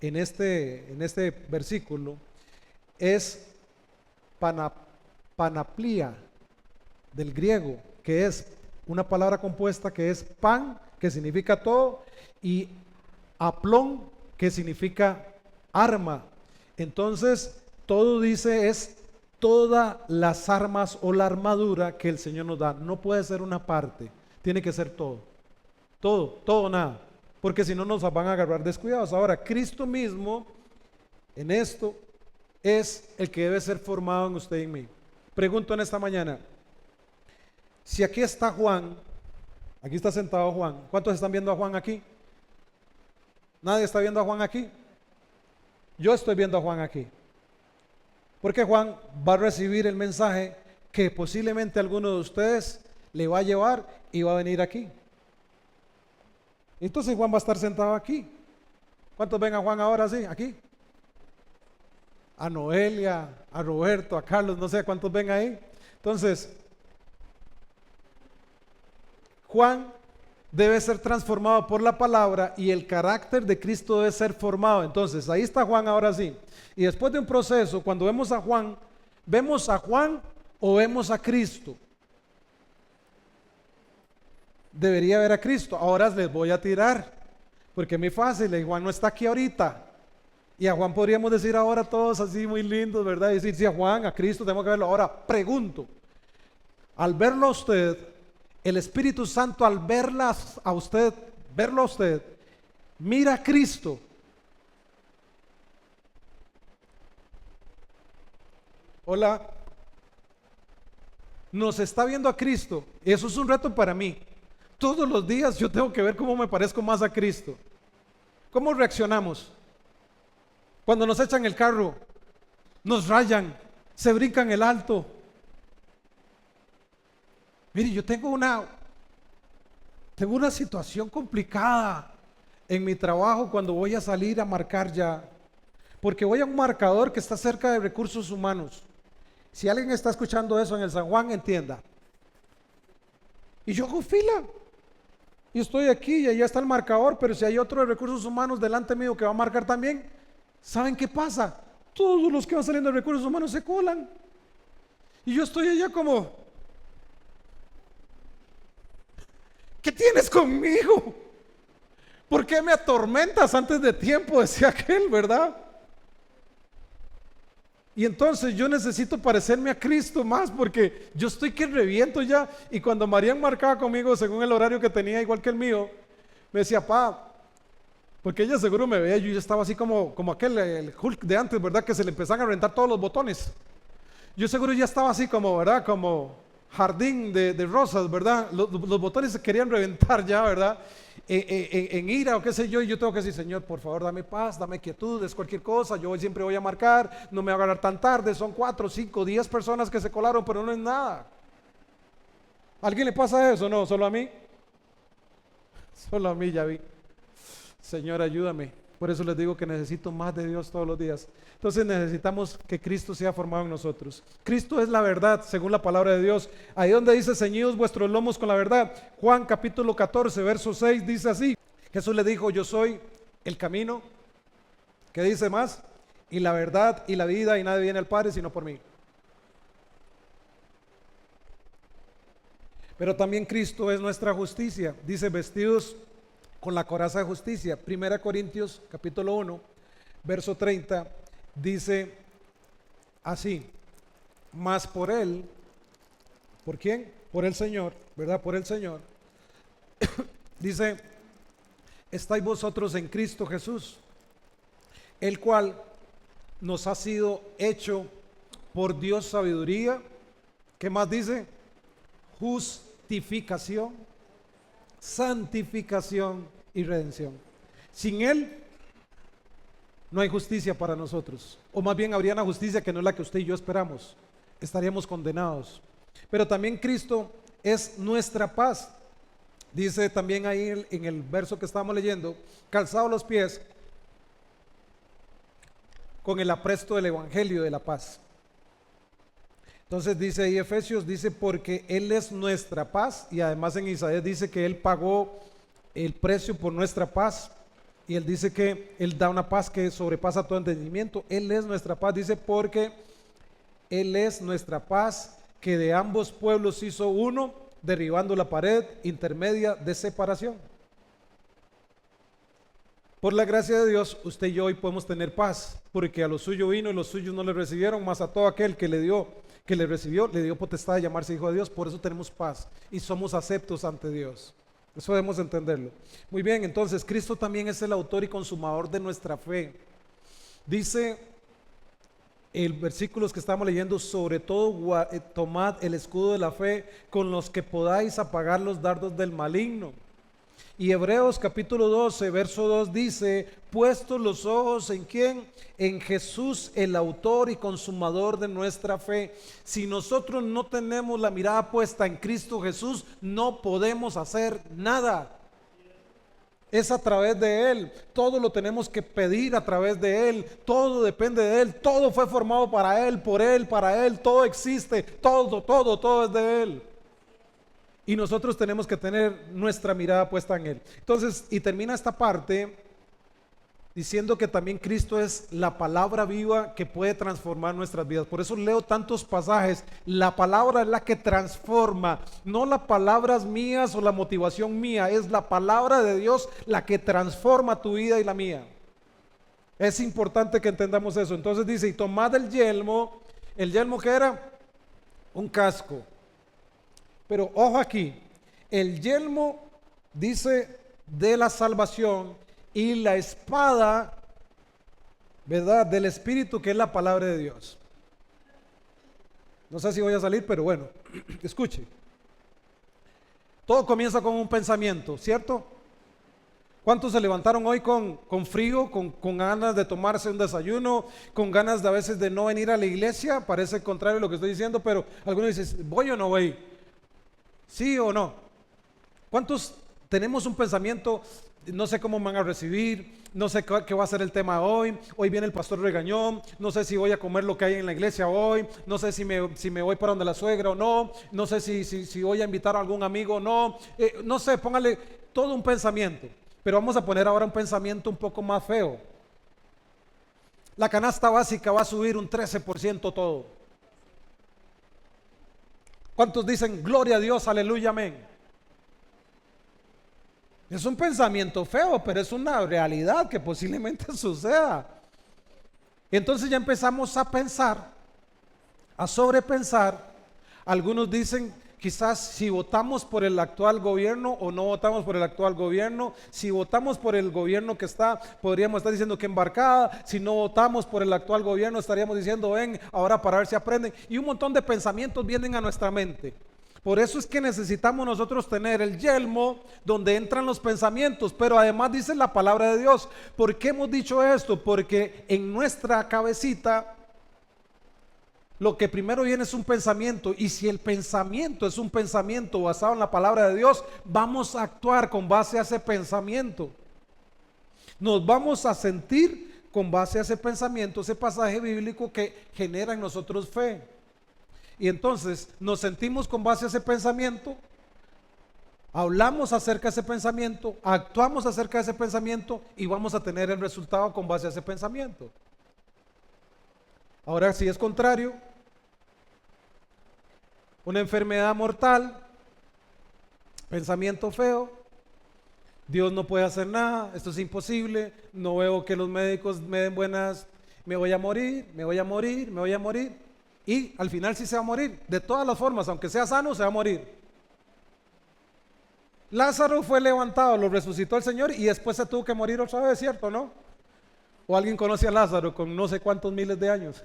B: en este versículo es panaplia, del griego, que es una palabra compuesta que es pan, que significa todo, y aplón, que significa arma. Entonces, todo dice es todas las armas o la armadura que el Señor nos da. No puede ser una parte, tiene que ser todo. Todo, nada. Porque si no nos van a agarrar descuidados. Ahora, Cristo mismo en esto es el que debe ser formado en usted y en mí. Pregunto en esta mañana, si aquí está Juan, aquí está sentado Juan, ¿cuántos están viendo a Juan aquí? ¿Nadie está viendo a Juan aquí? Yo estoy viendo a Juan aquí. Porque Juan va a recibir el mensaje que posiblemente alguno de ustedes le va a llevar y va a venir aquí. Entonces Juan va a estar sentado aquí. ¿Cuántos ven a Juan ahora? Sí, aquí. A Noelia, a Roberto, a Carlos, no sé cuántos ven ahí. Entonces, Juan debe ser transformado por la palabra y el carácter de Cristo debe ser formado. Entonces, ahí está Juan ahora sí. Y después de un proceso, cuando ¿vemos a Juan o vemos a Cristo? Debería ver a Cristo. Ahora les voy a tirar, porque es muy fácil, y Juan no está aquí ahorita. Y a Juan podríamos decir ahora todos así muy lindos, ¿verdad? Y decir, sí, a Juan, a Cristo, tenemos que verlo. Ahora, pregunto, al verlo a usted, el Espíritu Santo al verlo a usted, mira a Cristo. Hola. Nos está viendo a Cristo. Eso es un reto para mí. Todos los días yo tengo que ver cómo me parezco más a Cristo. ¿Cómo reaccionamos? Cuando nos echan el carro, nos rayan, se brincan el alto. Mire, yo tengo una situación complicada en mi trabajo cuando voy a salir a marcar ya. Porque voy a un marcador que está cerca de recursos humanos. Si alguien está escuchando eso en el San Juan, entienda. Y yo hago fila. Y estoy aquí y allá está el marcador, pero si hay otro de recursos humanos delante mío que va a marcar también, ¿saben qué pasa? Todos los que van saliendo de recursos humanos se colan. Y yo estoy allá como, ¿qué tienes conmigo? ¿Por qué me atormentas antes de tiempo? Decía aquel, ¿verdad? Y entonces yo necesito parecerme a Cristo más, porque yo estoy que reviento ya. Y cuando Marian marcaba conmigo según el horario que tenía, igual que el mío, me decía, pa, porque ella seguro me veía, yo ya estaba así como aquel, el Hulk de antes, ¿verdad? Que se le empezaban a reventar todos los botones. Yo seguro ya estaba así como, ¿verdad? Como jardín de rosas, ¿verdad? Los botones se querían reventar ya, ¿verdad? En ira o qué sé yo, y yo tengo que decir, Señor, por favor, dame paz, dame quietud, es cualquier cosa, yo siempre voy a marcar, no me voy a agarrar tan tarde, son 4, 5, 10 personas que se colaron, pero no es nada. ¿A alguien le pasa eso? No, solo a mí. Solo a mí, ya vi. Señor, ayúdame. Por eso les digo que necesito más de Dios todos los días. Entonces necesitamos que Cristo sea formado en nosotros. Cristo es la verdad, según la palabra de Dios. Ahí donde dice, ceñidos vuestros lomos con la verdad. Juan capítulo 14, verso 6 dice así. Jesús le dijo, yo soy el camino. ¿Qué dice más? Y la verdad y la vida, y nadie viene al Padre sino por mí. Pero también Cristo es nuestra justicia. Dice, vestidos con la coraza de justicia. 1 Corintios capítulo 1, verso 30, dice así, mas por Él, ¿por quién? Por el Señor, ¿verdad? Por el Señor. Dice, estáis vosotros en Cristo Jesús, el cual nos ha sido hecho por Dios sabiduría. ¿Qué más dice? Justificación, santificación y redención. Sin Él no hay justicia para nosotros, o más bien habría una justicia que no es la que usted y yo esperamos, estaríamos condenados. Pero también Cristo es nuestra paz. Dice también ahí en el verso que estábamos leyendo, calzados los pies con el apresto del evangelio de la paz. Entonces dice ahí Efesios, dice porque Él es nuestra paz, y además en Isaías dice que Él pagó el precio por nuestra paz. Y Él dice que Él da una paz que sobrepasa todo entendimiento. Él es nuestra paz, dice, porque Él es nuestra paz, que de ambos pueblos hizo uno, derribando la pared intermedia de separación. Por la gracia de Dios, usted y yo hoy podemos tener paz, porque a lo suyo vino y los suyos no le recibieron, mas a todo aquel que le recibió, le dio potestad de llamarse hijo de Dios. Por eso tenemos paz y somos aceptos ante Dios. Eso debemos entenderlo. Muy bien, entonces Cristo también es el autor y consumador de nuestra fe. Dice el versículos que estamos leyendo: sobre todo tomad el escudo de la fe, con los que podáis apagar los dardos del maligno. Y Hebreos capítulo 12, verso 2 dice: puestos los ojos ¿en quién? En Jesús, el autor y consumador de nuestra fe. Si nosotros no tenemos la mirada puesta en Cristo Jesús, no podemos hacer nada. Es a través de Él, todo lo tenemos que pedir a través de Él, todo depende de Él, todo fue formado para Él, por Él, para Él, todo existe, todo es de Él. Y nosotros tenemos que tener nuestra mirada puesta en Él. Entonces, y termina esta parte diciendo que también Cristo es la palabra viva que puede transformar nuestras vidas. Por eso leo tantos pasajes. La palabra es la que transforma, no las palabras mías o la motivación mía, es la palabra de Dios la que transforma tu vida y la mía. Es importante que entendamos eso. Entonces dice: y tomad el yelmo que era un casco. Pero ojo aquí, el yelmo dice de la salvación, y la espada, ¿verdad?, del Espíritu, que es la palabra de Dios. No sé si voy a salir, pero bueno, escuche. Todo comienza con un pensamiento, ¿cierto? ¿Cuántos se levantaron hoy con frío, con ganas de tomarse un desayuno, con ganas de a veces de no venir a la iglesia? Parece contrario a lo que estoy diciendo, pero algunos dicen: ¿voy o no voy? ¿Sí o no? ¿Cuántos tenemos un pensamiento? No sé cómo me van a recibir, no sé qué va a ser el tema hoy viene el pastor regañón, no sé si voy a comer lo que hay en la iglesia hoy, no sé si me voy para donde la suegra o no, no sé si voy a invitar a algún amigo o no, no sé, póngale todo un pensamiento. Pero vamos a poner ahora un pensamiento un poco más feo. La canasta básica va a subir un 13% todo. ¿Cuántos dicen gloria a Dios, aleluya, amén? Es un pensamiento feo, pero es una realidad que posiblemente suceda. Entonces ya empezamos a pensar, a sobrepensar. Algunos dicen: quizás si votamos por el actual gobierno o no votamos por el actual gobierno. Si votamos por el gobierno que está, podríamos estar diciendo que embarcada. Si no votamos por el actual gobierno, estaríamos diciendo: ven ahora para ver si aprenden. Y un montón de pensamientos vienen a nuestra mente. Por eso es que necesitamos nosotros tener el yelmo donde entran los pensamientos. Pero además dice la palabra de Dios. ¿Por qué hemos dicho esto? Porque en nuestra cabecita lo que primero viene es un pensamiento, y si el pensamiento es un pensamiento basado en la palabra de Dios, vamos a actuar con base a ese pensamiento. Nos vamos a sentir con base a ese pensamiento, ese pasaje bíblico que genera en nosotros fe. Y entonces nos sentimos con base a ese pensamiento, hablamos acerca de ese pensamiento, actuamos acerca de ese pensamiento y vamos a tener el resultado con base a ese pensamiento. Ahora, si es contrario, una enfermedad mortal, pensamiento feo, Dios no puede hacer nada, esto es imposible, no veo que los médicos me den buenas, me voy a morir. Y al final sí se va a morir, de todas las formas, aunque sea sano, se va a morir. Lázaro fue levantado, lo resucitó el Señor y después se tuvo que morir otra vez, ¿cierto, no? ¿O alguien conoce a Lázaro con no sé cuántos miles de años?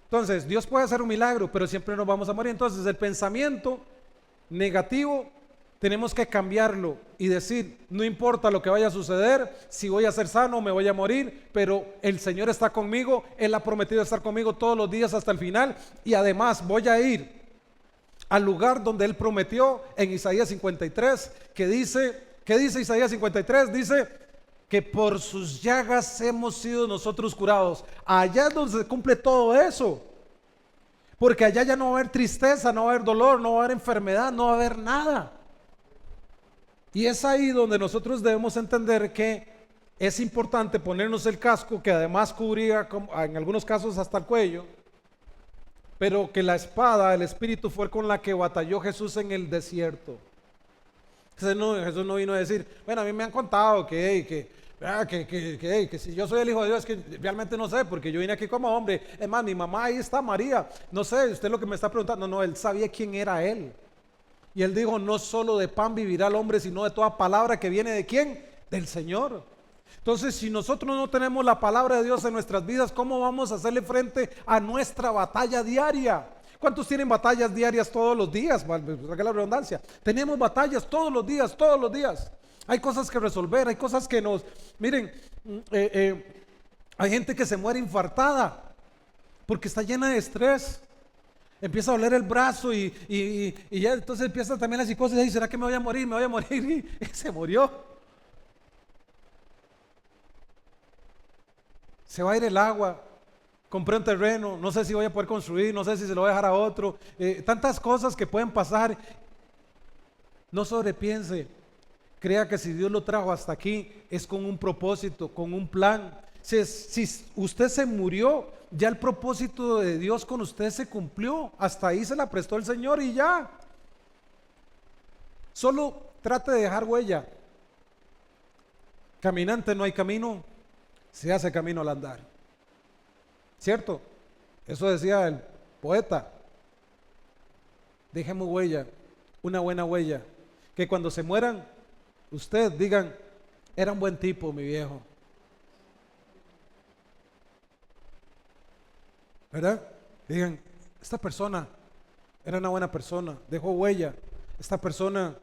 B: Entonces, Dios puede hacer un milagro, pero siempre nos vamos a morir. Entonces, el pensamiento negativo tenemos que cambiarlo y decir: no importa lo que vaya a suceder, si voy a ser sano, me voy a morir, pero el Señor está conmigo, Él ha prometido estar conmigo todos los días hasta el final, y además voy a ir al lugar donde Él prometió en Isaías 53, que dice, ¿qué dice Isaías 53? Dice que por sus llagas hemos sido nosotros curados. Allá es donde se cumple todo eso, porque allá ya no va a haber tristeza, no va a haber dolor, no va a haber enfermedad, no va a haber nada. Y es ahí donde nosotros debemos entender que es importante ponernos el casco, que además cubría en algunos casos hasta el cuello, pero que la espada, el espíritu, fue con la que batalló Jesús en el desierto. Jesús no vino a decir, bueno, a mí me han contado que si yo soy el Hijo de Dios, que realmente no sé, porque yo vine aquí como hombre. Es más, mi mamá ahí está, María. No sé, usted lo que me está preguntando. No, él sabía quién era él. Y él dijo, no solo de pan vivirá el hombre, sino de toda palabra que viene ¿de quién? Del Señor. Entonces, si nosotros no tenemos la palabra de Dios en nuestras vidas, ¿cómo vamos a hacerle frente a nuestra batalla diaria? ¿Cuántos tienen batallas diarias todos los días? Saca la redundancia. Tenemos batallas todos los días, todos los días. Hay cosas que resolver, hay cosas que miren, hay gente que se muere infartada porque está llena de estrés. Empieza a doler el brazo y ya entonces empieza también la psicosis. Y ¿será que me voy a morir? Me voy a morir y se murió. Se va a ir el agua. Compré un terreno, no sé si voy a poder construir, no sé si se lo voy a dejar a otro. Tantas cosas que pueden pasar. No sobrepiense. Crea que si Dios lo trajo hasta aquí es con un propósito, con un plan. Si usted se murió, ya el propósito de Dios con usted se cumplió. Hasta ahí se la prestó el Señor y ya. Solo trate de dejar huella. Caminante no hay camino, se hace camino al andar. ¿Cierto? Eso decía el poeta. Dejemos huella, una buena huella, que cuando se mueran, ustedes digan, era un buen tipo mi viejo. ¿Verdad? Digan, esta persona era una buena persona, dejó huella. Esta persona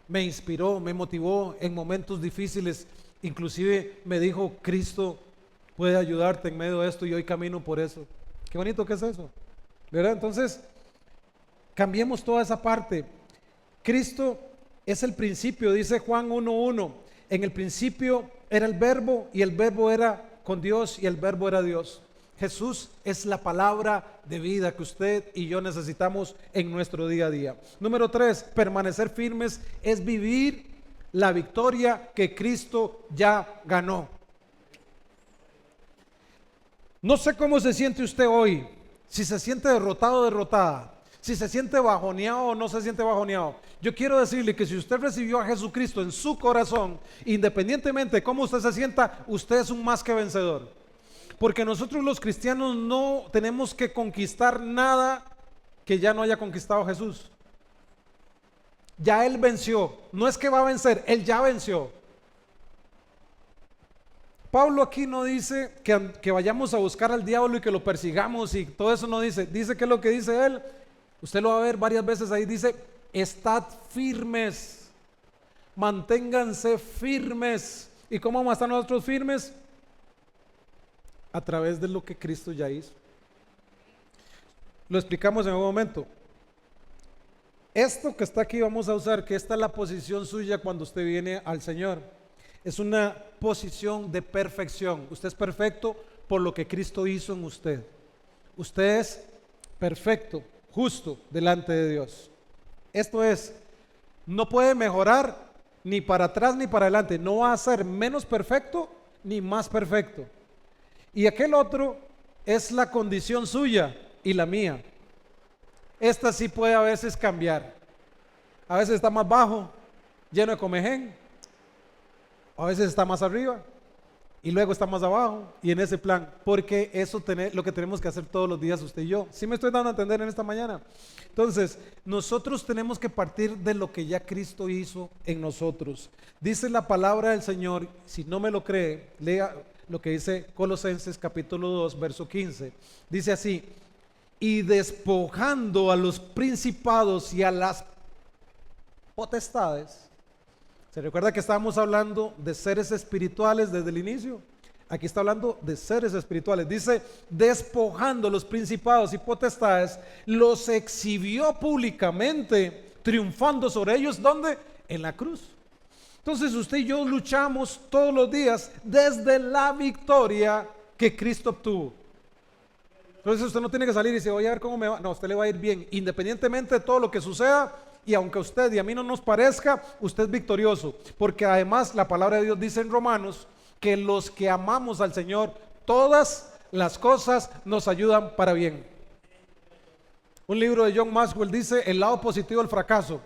B: me inspiró, me motivó en momentos difíciles. Inclusive me dijo, Cristo puede ayudarte en medio de esto y hoy camino por eso. Qué bonito que es eso, ¿verdad? Entonces, cambiemos toda esa parte. Cristo es el principio, dice Juan 1:1. En el principio era el verbo y el verbo era con Dios y el verbo era Dios. Jesús es la palabra de vida que usted y yo necesitamos en nuestro día a día. Número 3, permanecer firmes es vivir la victoria que Cristo ya ganó. No sé cómo se siente usted hoy, si se siente derrotado o derrotada, si se siente bajoneado o no se siente bajoneado. Yo quiero decirle que si usted recibió a Jesucristo en su corazón, independientemente de cómo usted se sienta, usted es un más que vencedor. Porque nosotros los cristianos no tenemos que conquistar nada que ya no haya conquistado Jesús. Ya Él venció, no es que va a vencer, Él ya venció. Pablo aquí no dice que vayamos a buscar al diablo y que lo persigamos y todo eso no dice. Dice que lo que dice él, usted lo va a ver varias veces ahí, dice, estad firmes, manténganse firmes. ¿Y cómo vamos a estar nosotros firmes? A través de lo que Cristo ya hizo. Lo explicamos en un momento. Esto que está aquí vamos a usar, que esta es la posición suya cuando usted viene al Señor. Es una posición de perfección. Usted es perfecto por lo que Cristo hizo en usted. Usted es perfecto, justo delante de Dios. Esto es, no puede mejorar ni para atrás ni para adelante. No va a ser menos perfecto ni más perfecto. Y aquel otro es la condición suya y la mía. Esta sí puede a veces cambiar. A veces está más bajo, lleno de comején. A veces está más arriba y luego está más abajo y en ese plan, porque eso es lo que tenemos que hacer todos los días usted y yo. ¿Sí me estoy dando a entender en esta mañana? Entonces, nosotros tenemos que partir de lo que ya Cristo hizo en nosotros. Dice la palabra del Señor, si no me lo cree, lea lo que dice Colosenses capítulo 2, verso 15. Dice así, y despojando a los principados y a las potestades. ¿Se recuerda que estábamos hablando de seres espirituales desde el inicio? Aquí está hablando de seres espirituales. Dice, despojando los principados y potestades, los exhibió públicamente, triunfando sobre ellos. ¿Dónde? En la cruz. Entonces usted y yo luchamos todos los días desde la victoria que Cristo obtuvo. Entonces usted no tiene que salir y decir, voy a ver cómo me va. No, a usted le va a ir bien. Independientemente de todo lo que suceda, y aunque a usted y a mí no nos parezca, usted es victorioso, porque además la palabra de Dios dice en Romanos que los que amamos al Señor, todas las cosas nos ayudan para bien. Un libro de John Maxwell dice: el lado positivo del fracaso.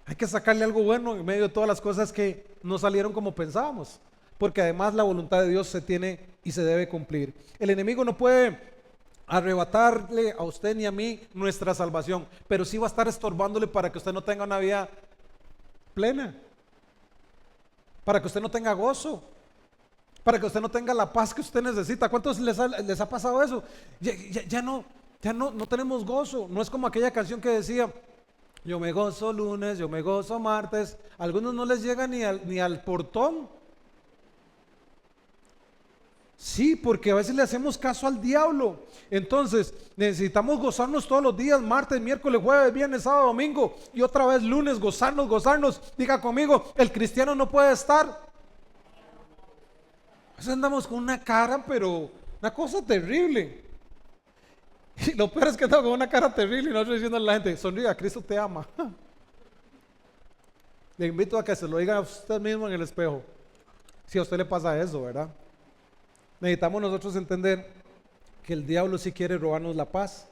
B: Hay que sacarle algo bueno en medio de todas las cosas que no salieron como pensábamos, porque además la voluntad de Dios se tiene y se debe cumplir. El enemigo no puede arrebatarle a usted ni a mí nuestra salvación, pero sí va a estar estorbándole para que usted no tenga una vida plena, para que usted no tenga gozo, para que usted no tenga la paz que usted necesita. ¿Cuántos les ha pasado eso? Ya no tenemos gozo. No es como aquella canción que decía: yo me gozo lunes, yo me gozo martes. A algunos no les llega ni al portón. Sí, porque a veces le hacemos caso al diablo. Entonces necesitamos gozarnos todos los días: martes, miércoles, jueves, viernes, sábado, domingo, y otra vez lunes, gozarnos. Diga conmigo: el cristiano no puede estar. A veces andamos con una cara, pero una cosa terrible. Y lo peor es que andamos con una cara terrible y nosotros diciendo a la gente: sonríe, Cristo te ama. Le invito a que se lo diga a usted mismo en el espejo, si a usted le pasa eso, ¿verdad? Necesitamos nosotros entender que el diablo sí quiere robarnos la paz,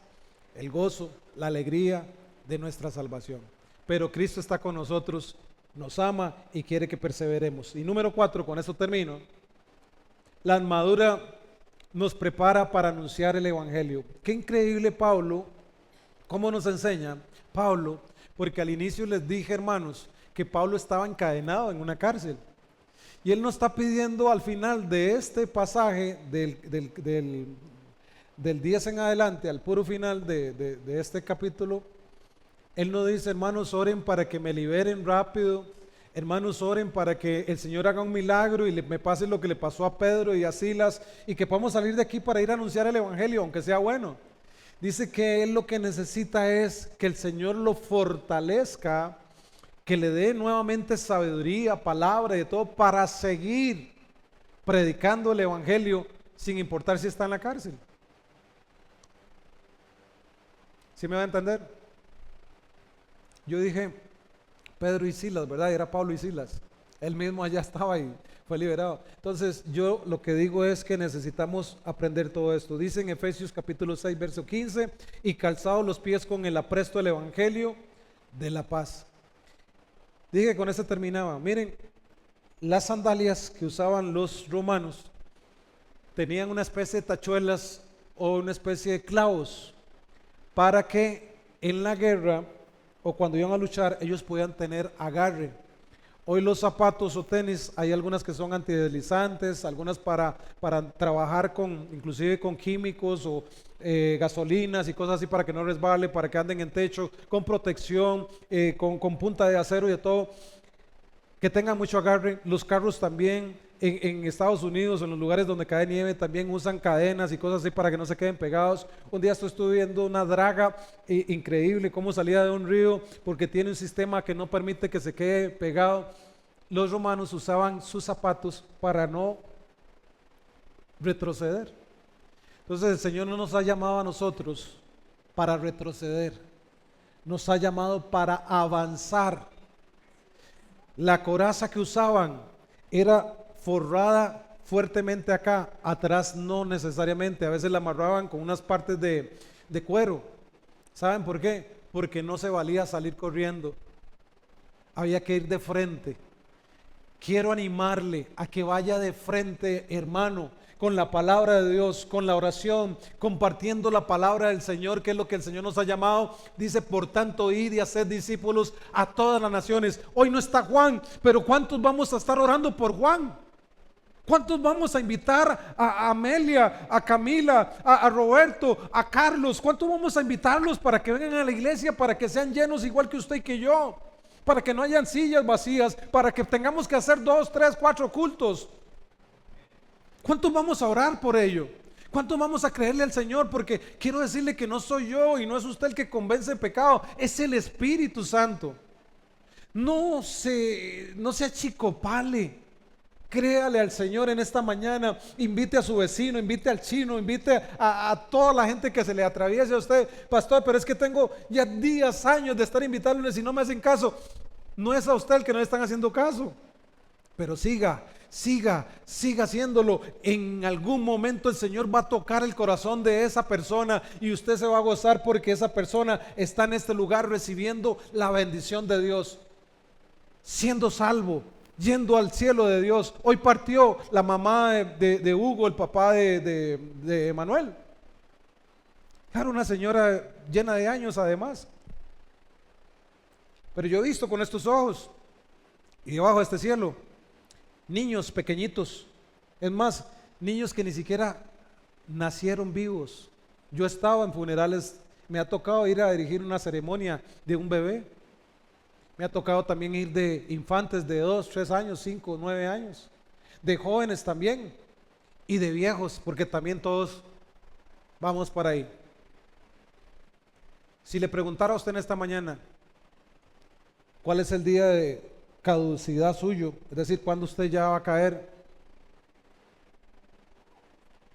B: el gozo, la alegría de nuestra salvación. Pero Cristo está con nosotros, nos ama y quiere que perseveremos. Y número 4, con eso termino. La armadura nos prepara para anunciar el evangelio. Qué increíble Pablo, cómo nos enseña Pablo, porque al inicio les dije, hermanos, que Pablo estaba encadenado en una cárcel. Y él nos está pidiendo al final de este pasaje, del 10 en adelante, al puro final de este capítulo, él nos dice: hermanos, oren para que me liberen rápido. Hermanos, oren para que el Señor haga un milagro y me pase lo que le pasó a Pedro y a Silas, y que podamos salir de aquí para ir a anunciar el evangelio, aunque sea bueno. Dice que él lo que necesita es que el Señor lo fortalezca, que le dé nuevamente sabiduría, palabra y de todo para seguir predicando el evangelio sin importar si está en la cárcel. ¿Sí me va a entender? Yo dije Pedro y Silas, ¿verdad? Era Pablo y Silas. Él mismo allá estaba y fue liberado. Entonces yo lo que digo es que necesitamos aprender todo esto. Dice en Efesios capítulo 6 verso 15: y calzados los pies con el apresto del evangelio de la paz. Dije que con eso terminaba. Miren, las sandalias que usaban los romanos tenían una especie de tachuelas o una especie de clavos para que en la guerra o cuando iban a luchar ellos podían tener agarre. Hoy los zapatos o tenis, hay algunas que son antideslizantes, algunas para trabajar inclusive con químicos o gasolinas y cosas así, para que no resbale, para que anden en techo, con protección, con punta de acero y de todo, que tengan mucho agarre. Los carros también, en Estados Unidos, en los lugares donde cae nieve, también usan cadenas y cosas así para que no se queden pegados. Un día estuve viendo una draga increíble, cómo salía de un río, porque tiene un sistema que no permite que se quede pegado. Los romanos usaban sus zapatos para no retroceder. Entonces el Señor no nos ha llamado a nosotros para retroceder, nos ha llamado para avanzar. La coraza que usaban era forrada fuertemente acá, atrás no necesariamente. A veces la amarraban con unas partes de cuero. ¿Saben por qué? Porque no se valía salir corriendo, había que ir de frente. Quiero animarle a que vaya de frente, hermano, con la palabra de Dios, con la oración, compartiendo la palabra del Señor, que es lo que el Señor nos ha llamado. Dice: por tanto, id y haced discípulos a todas las naciones. Hoy no está Juan, pero ¿cuántos vamos a estar orando por Juan? ¿Cuántos vamos a invitar a Amelia, a Camila, a Roberto, a Carlos? ¿Cuántos vamos a invitarlos para que vengan a la iglesia, para que sean llenos igual que usted y que yo? Para que no hayan sillas vacías, para que tengamos que hacer 2, 3, 4 cultos. ¿Cuántos vamos a orar por ello? ¿Cuántos vamos a creerle al Señor? Porque quiero decirle que no soy yo y no es usted el que convence el pecado, es el Espíritu Santo. No se achicopale. Créale al Señor en esta mañana. Invite a su vecino, invite al chino, invite a toda la gente que se le atraviese a usted. Pastor, pero es que tengo ya días, años de estar invitándoles y no me hacen caso. No es a usted el que no le están haciendo caso. Pero siga haciéndolo. En algún momento el Señor va a tocar el corazón de esa persona y usted se va a gozar porque esa persona está en este lugar recibiendo la bendición de Dios, siendo salvo, yendo al cielo de Dios. Hoy partió la mamá de Hugo, el papá de Manuel. Era una señora llena de años además. Pero yo he visto con estos ojos y debajo de este cielo niños pequeñitos, es más, niños que ni siquiera nacieron vivos. Yo he estado en funerales, me ha tocado ir a dirigir una ceremonia de un bebé. Me ha tocado también ir de infantes de 2, 3 años, 5, 9 años, de jóvenes también y de viejos, porque también todos vamos para ahí. Si le preguntara a usted en esta mañana cuál es el día de caducidad suyo, es decir, cuándo usted ya va a caer,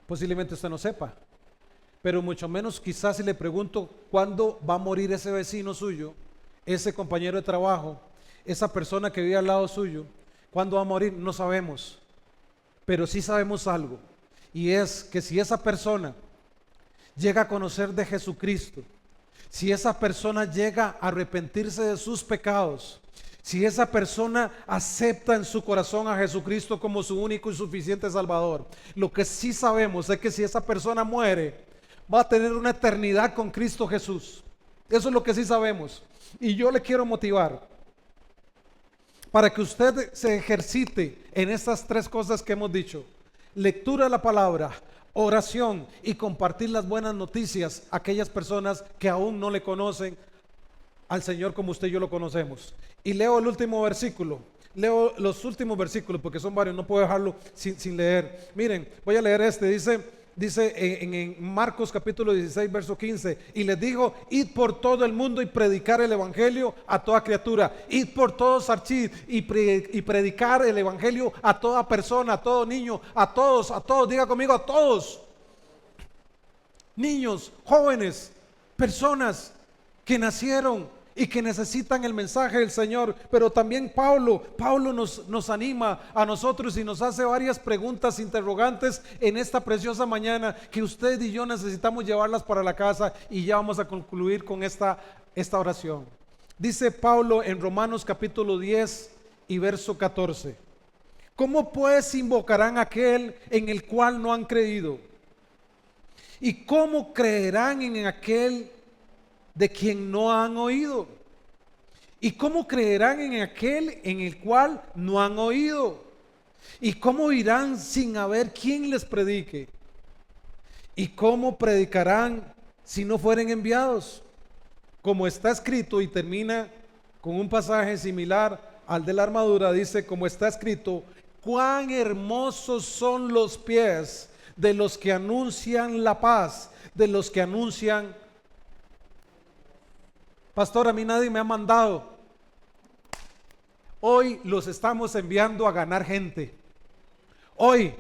B: posiblemente usted no sepa, pero mucho menos quizás si le pregunto cuándo va a morir ese vecino suyo, ese compañero de trabajo, esa persona que vive al lado suyo, cuándo va a morir, no sabemos, pero sí sabemos algo, y es que si esa persona llega a conocer de Jesucristo, si esa persona llega a arrepentirse de sus pecados, si esa persona acepta en su corazón a Jesucristo como su único y suficiente Salvador, lo que sí sabemos es que si esa persona muere, va a tener una eternidad con Cristo Jesús. Eso es lo que sí sabemos. Y yo le quiero motivar para que usted se ejercite en estas 3 cosas que hemos dicho: lectura de la palabra, oración y compartir las buenas noticias a aquellas personas que aún no le conocen al Señor como usted y yo lo conocemos. Y leo el último versículo, leo los últimos versículos porque son varios, no puedo dejarlo sin leer. Miren, voy a leer dice en Marcos capítulo 16 verso 15, y les dijo: id por todo el mundo y predicar el evangelio a toda criatura, id por todo Sarchí y predicar el evangelio a toda persona, a todo niño, a todos, diga conmigo, a todos, niños, jóvenes, personas que nacieron y que necesitan el mensaje del Señor. Pero también Pablo nos anima a nosotros y nos hace varias preguntas interrogantes en esta preciosa mañana que usted y yo necesitamos llevarlas para la casa, y ya vamos a concluir con esta oración. Dice Pablo en Romanos capítulo 10 y verso 14: ¿cómo pues invocarán a aquel en el cual no han creído? ¿Y cómo creerán en aquel de quien no han oído? ¿Y cómo creerán en aquel en el cual no han oído? ¿Y cómo irán sin haber quien les predique? ¿Y cómo predicarán si no fueren enviados? Como está escrito, y termina con un pasaje similar al de la armadura, dice: como está escrito, cuán hermosos son los pies de los que anuncian la paz, de los que anuncian. Pastor, a mí nadie me ha mandado. Hoy los estamos enviando a ganar gente. Hoy,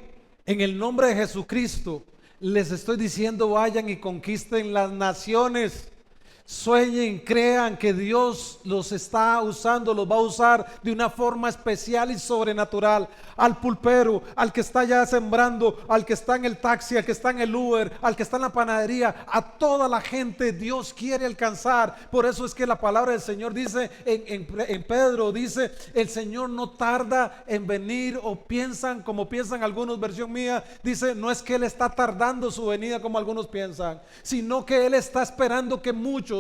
B: en el nombre de Jesucristo, les estoy diciendo: vayan y conquisten las naciones. Sueñen, crean que Dios los está usando, los va a usar de una forma especial y sobrenatural. Al pulpero, al que está ya sembrando, al que está en el taxi, al que está en el Uber, al que está en la panadería, a toda la gente Dios quiere alcanzar. Por eso es que la palabra del Señor dice en Pedro, dice: el Señor no tarda en venir, o piensan como piensan algunos, versión mía, dice: no es que Él está tardando su venida como algunos piensan, sino que Él está esperando que muchos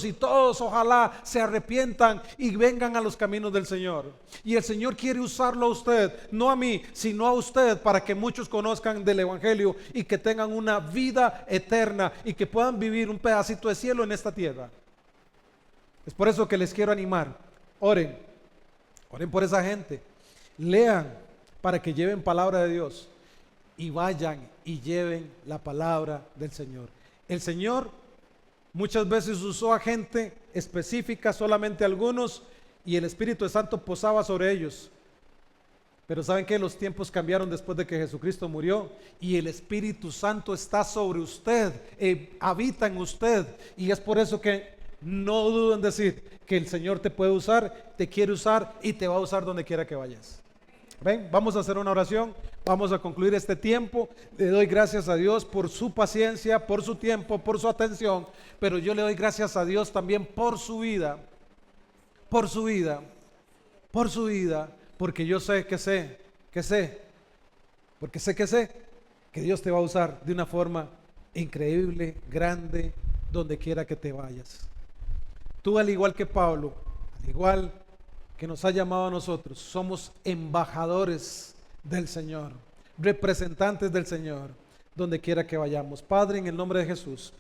B: y todos ojalá se arrepientan y vengan a los caminos del Señor. Y el Señor quiere usarlo a usted, no a mí, sino a usted, para que muchos conozcan del evangelio y que tengan una vida eterna y que puedan vivir un pedacito de cielo en esta tierra. Es por eso que les quiero animar: oren por esa gente, lean para que lleven palabra de Dios, y vayan y lleven la palabra del Señor. El Señor muchas veces usó a gente específica, solamente algunos, y el Espíritu Santo posaba sobre ellos. Pero ¿saben qué? Los tiempos cambiaron después de que Jesucristo murió y el Espíritu Santo está sobre usted, habita en usted, y es por eso que no dudo en decir que el Señor te puede usar, te quiere usar y te va a usar donde quiera que vayas. Ven, vamos a hacer una oración, vamos a concluir este tiempo. Le doy gracias a Dios por su paciencia, por su tiempo, por su atención, pero yo le doy gracias a Dios también por su vida, por su vida, por su vida, porque yo sé que Dios te va a usar de una forma increíble, grande, donde quiera que te vayas. Tú, al igual que Pablo, al igual que nos ha llamado a nosotros, somos embajadores del Señor, representantes del Señor, donde quiera que vayamos. Padre, en el nombre de Jesús,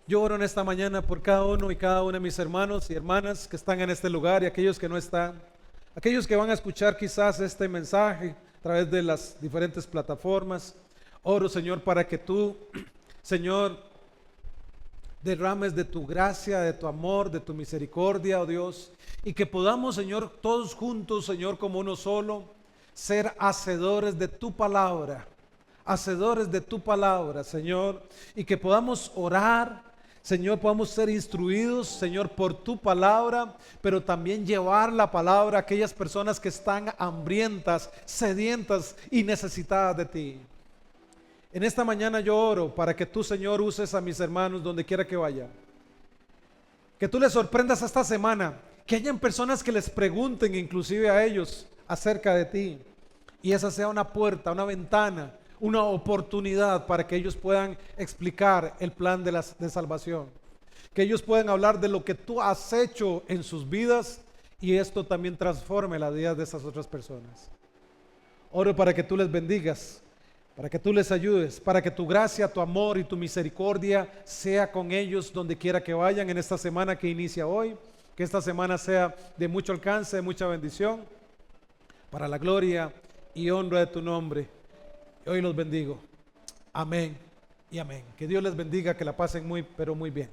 B: yo oro en esta mañana por cada uno y cada una de mis hermanos y hermanas que están en este lugar y aquellos que no están, aquellos que van a escuchar quizás este mensaje a través de las diferentes plataformas. Oro, Señor, para que tú, Señor, derrames de tu gracia, de tu amor, de tu misericordia, oh Dios, y que podamos, Señor, todos juntos, Señor, como uno solo, ser hacedores de tu palabra, Señor, y que podamos orar, Señor, podamos ser instruidos, Señor, por tu palabra, pero también llevar la palabra a aquellas personas que están hambrientas, sedientas y necesitadas de ti. En esta mañana yo oro para que tú, Señor, uses a mis hermanos donde quiera que vayan. Que tú les sorprendas esta semana, que hayan personas que les pregunten inclusive a ellos acerca de ti. Y esa sea una puerta, una ventana, una oportunidad para que ellos puedan explicar el plan de salvación. Que ellos puedan hablar de lo que tú has hecho en sus vidas y esto también transforme la vida de esas otras personas. Oro para que tú les bendigas, para que tú les ayudes, para que tu gracia, tu amor y tu misericordia sea con ellos donde quiera que vayan en esta semana que inicia hoy. Que esta semana sea de mucho alcance, de mucha bendición, para la gloria y honra de tu nombre. Hoy los bendigo. Amén y amén. Que Dios les bendiga, que la pasen muy, pero muy bien.